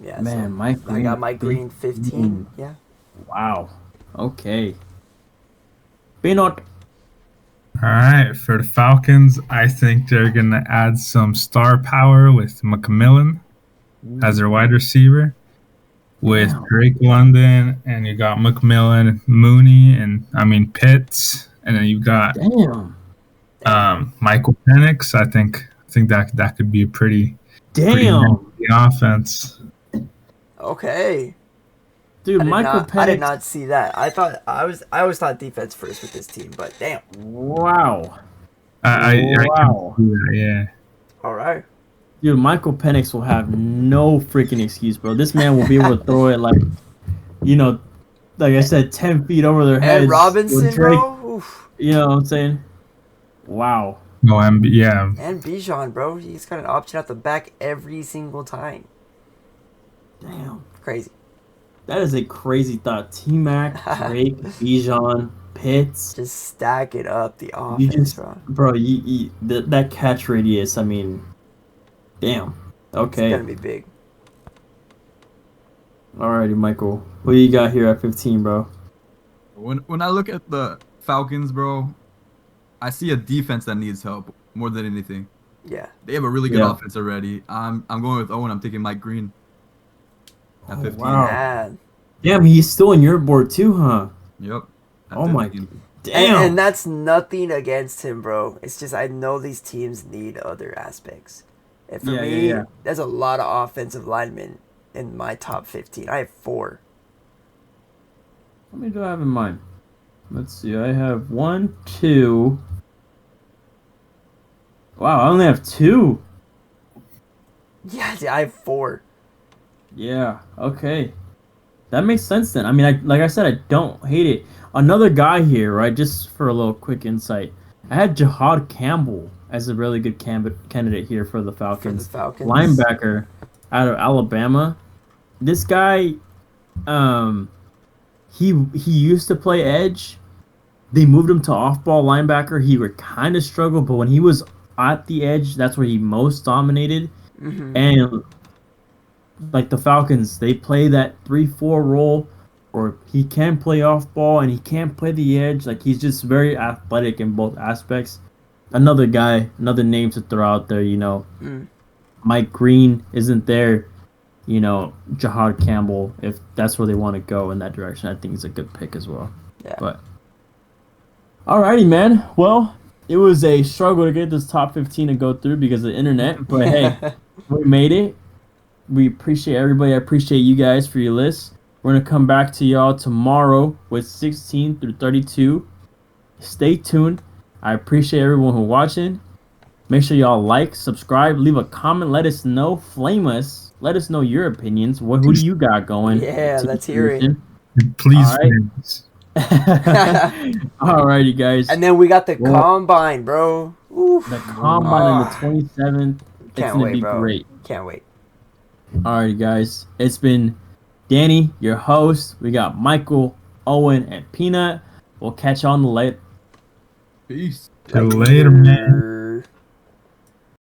Yeah,
man,
so
Mike
I
Green.
got Mike Green 15. Yeah.
Wow. Okay. Peanut.
All right, for the Falcons, I think they're gonna add some star power with McMillan as their wide receiver, with
Wow.
Drake London, and you got McMillan, Mooney, and I mean Pitts, and then you got
Damn.
Michael Penix. I think that could be a pretty
Damn.
nasty offense.
Okay.
Dude, Michael
I did
Penix.
not see that. I always thought defense first with this team, but damn.
Wow.
I
Wow.
can see that, yeah.
All right.
Dude, Michael Penix will have no freaking excuse, bro. This man will be able to throw it like, like I said, 10 feet over their heads.
And Robinson,
with Drake.
bro. Oof.
You know what I'm saying? Wow.
No, yeah.
And Bijan, bro. He's got an option at the back every single time.
Damn.
Crazy.
That is a crazy thought. T-Mac, Drake, Bijan, Pitts.
Just stack it up, the
You
offense,
just,
bro.
bro, that catch radius, I mean, damn.
It's
Okay.
gonna be big.
Alrighty, Michael. What do you got here at 15, bro?
When I look at the Falcons, bro, I see a defense that needs help more than anything.
Yeah.
They have a really good
Yeah.
offense already. I'm going with Owen. I'm taking Mike Green at 15.
wow.
Man.
Damn, he's still in your board too, huh?
Yep. At
Oh my
15.
Damn.
And that's nothing against him, bro. It's just I know these teams need other aspects. And for
Yeah,
me,
yeah.
there's a lot of offensive linemen in my top 15. I have 4.
How many do I have in mind? Let's see. I have 1, 2, Wow, I only have 2.
Yeah, I have 4.
Yeah, okay. That makes sense then. I mean, like I said, I don't hate it. Another guy here, right? Just for a little quick insight, I had Jahad Campbell as a really good candidate here for the Falcons.
Falcons.
Linebacker out of Alabama. This guy, he used to play edge. They moved him to off-ball linebacker. He would kind of struggle, but when he was at the edge, that's where he most dominated.
Mm-hmm.
And like the Falcons, they play that 3-4 role, or he can play off ball and he can play the edge. Like he's just very athletic in both aspects. Another guy, another name to throw out there. Mike Green isn't there. Jahad Campbell. If that's where they want to go in that direction, I think he's a good pick as well.
Yeah.
But alrighty, man. Well, it was a struggle to get this top 15 to go through because of the internet, but hey, we made it. We appreciate everybody. I appreciate you guys for your list. We're going to come back to y'all tomorrow with 16 through 32. Stay tuned. I appreciate everyone who's watching. Make sure y'all like, subscribe, leave a comment. Let us know. Flame us. Let us know your opinions. Who do you got going?
Yeah, let's hear it.
Please,
All right.
friends.
Alrighty, guys.
And then we got the combine, bro. Oof.
The combine on the 27th. It's
Can't
going to
wait,
be
bro.
great.
Can't wait.
Alright, guys. It's been Danny, your host. We got Michael, Owen, and Peanut. We'll catch you on the late.
Peace.
Till later, man.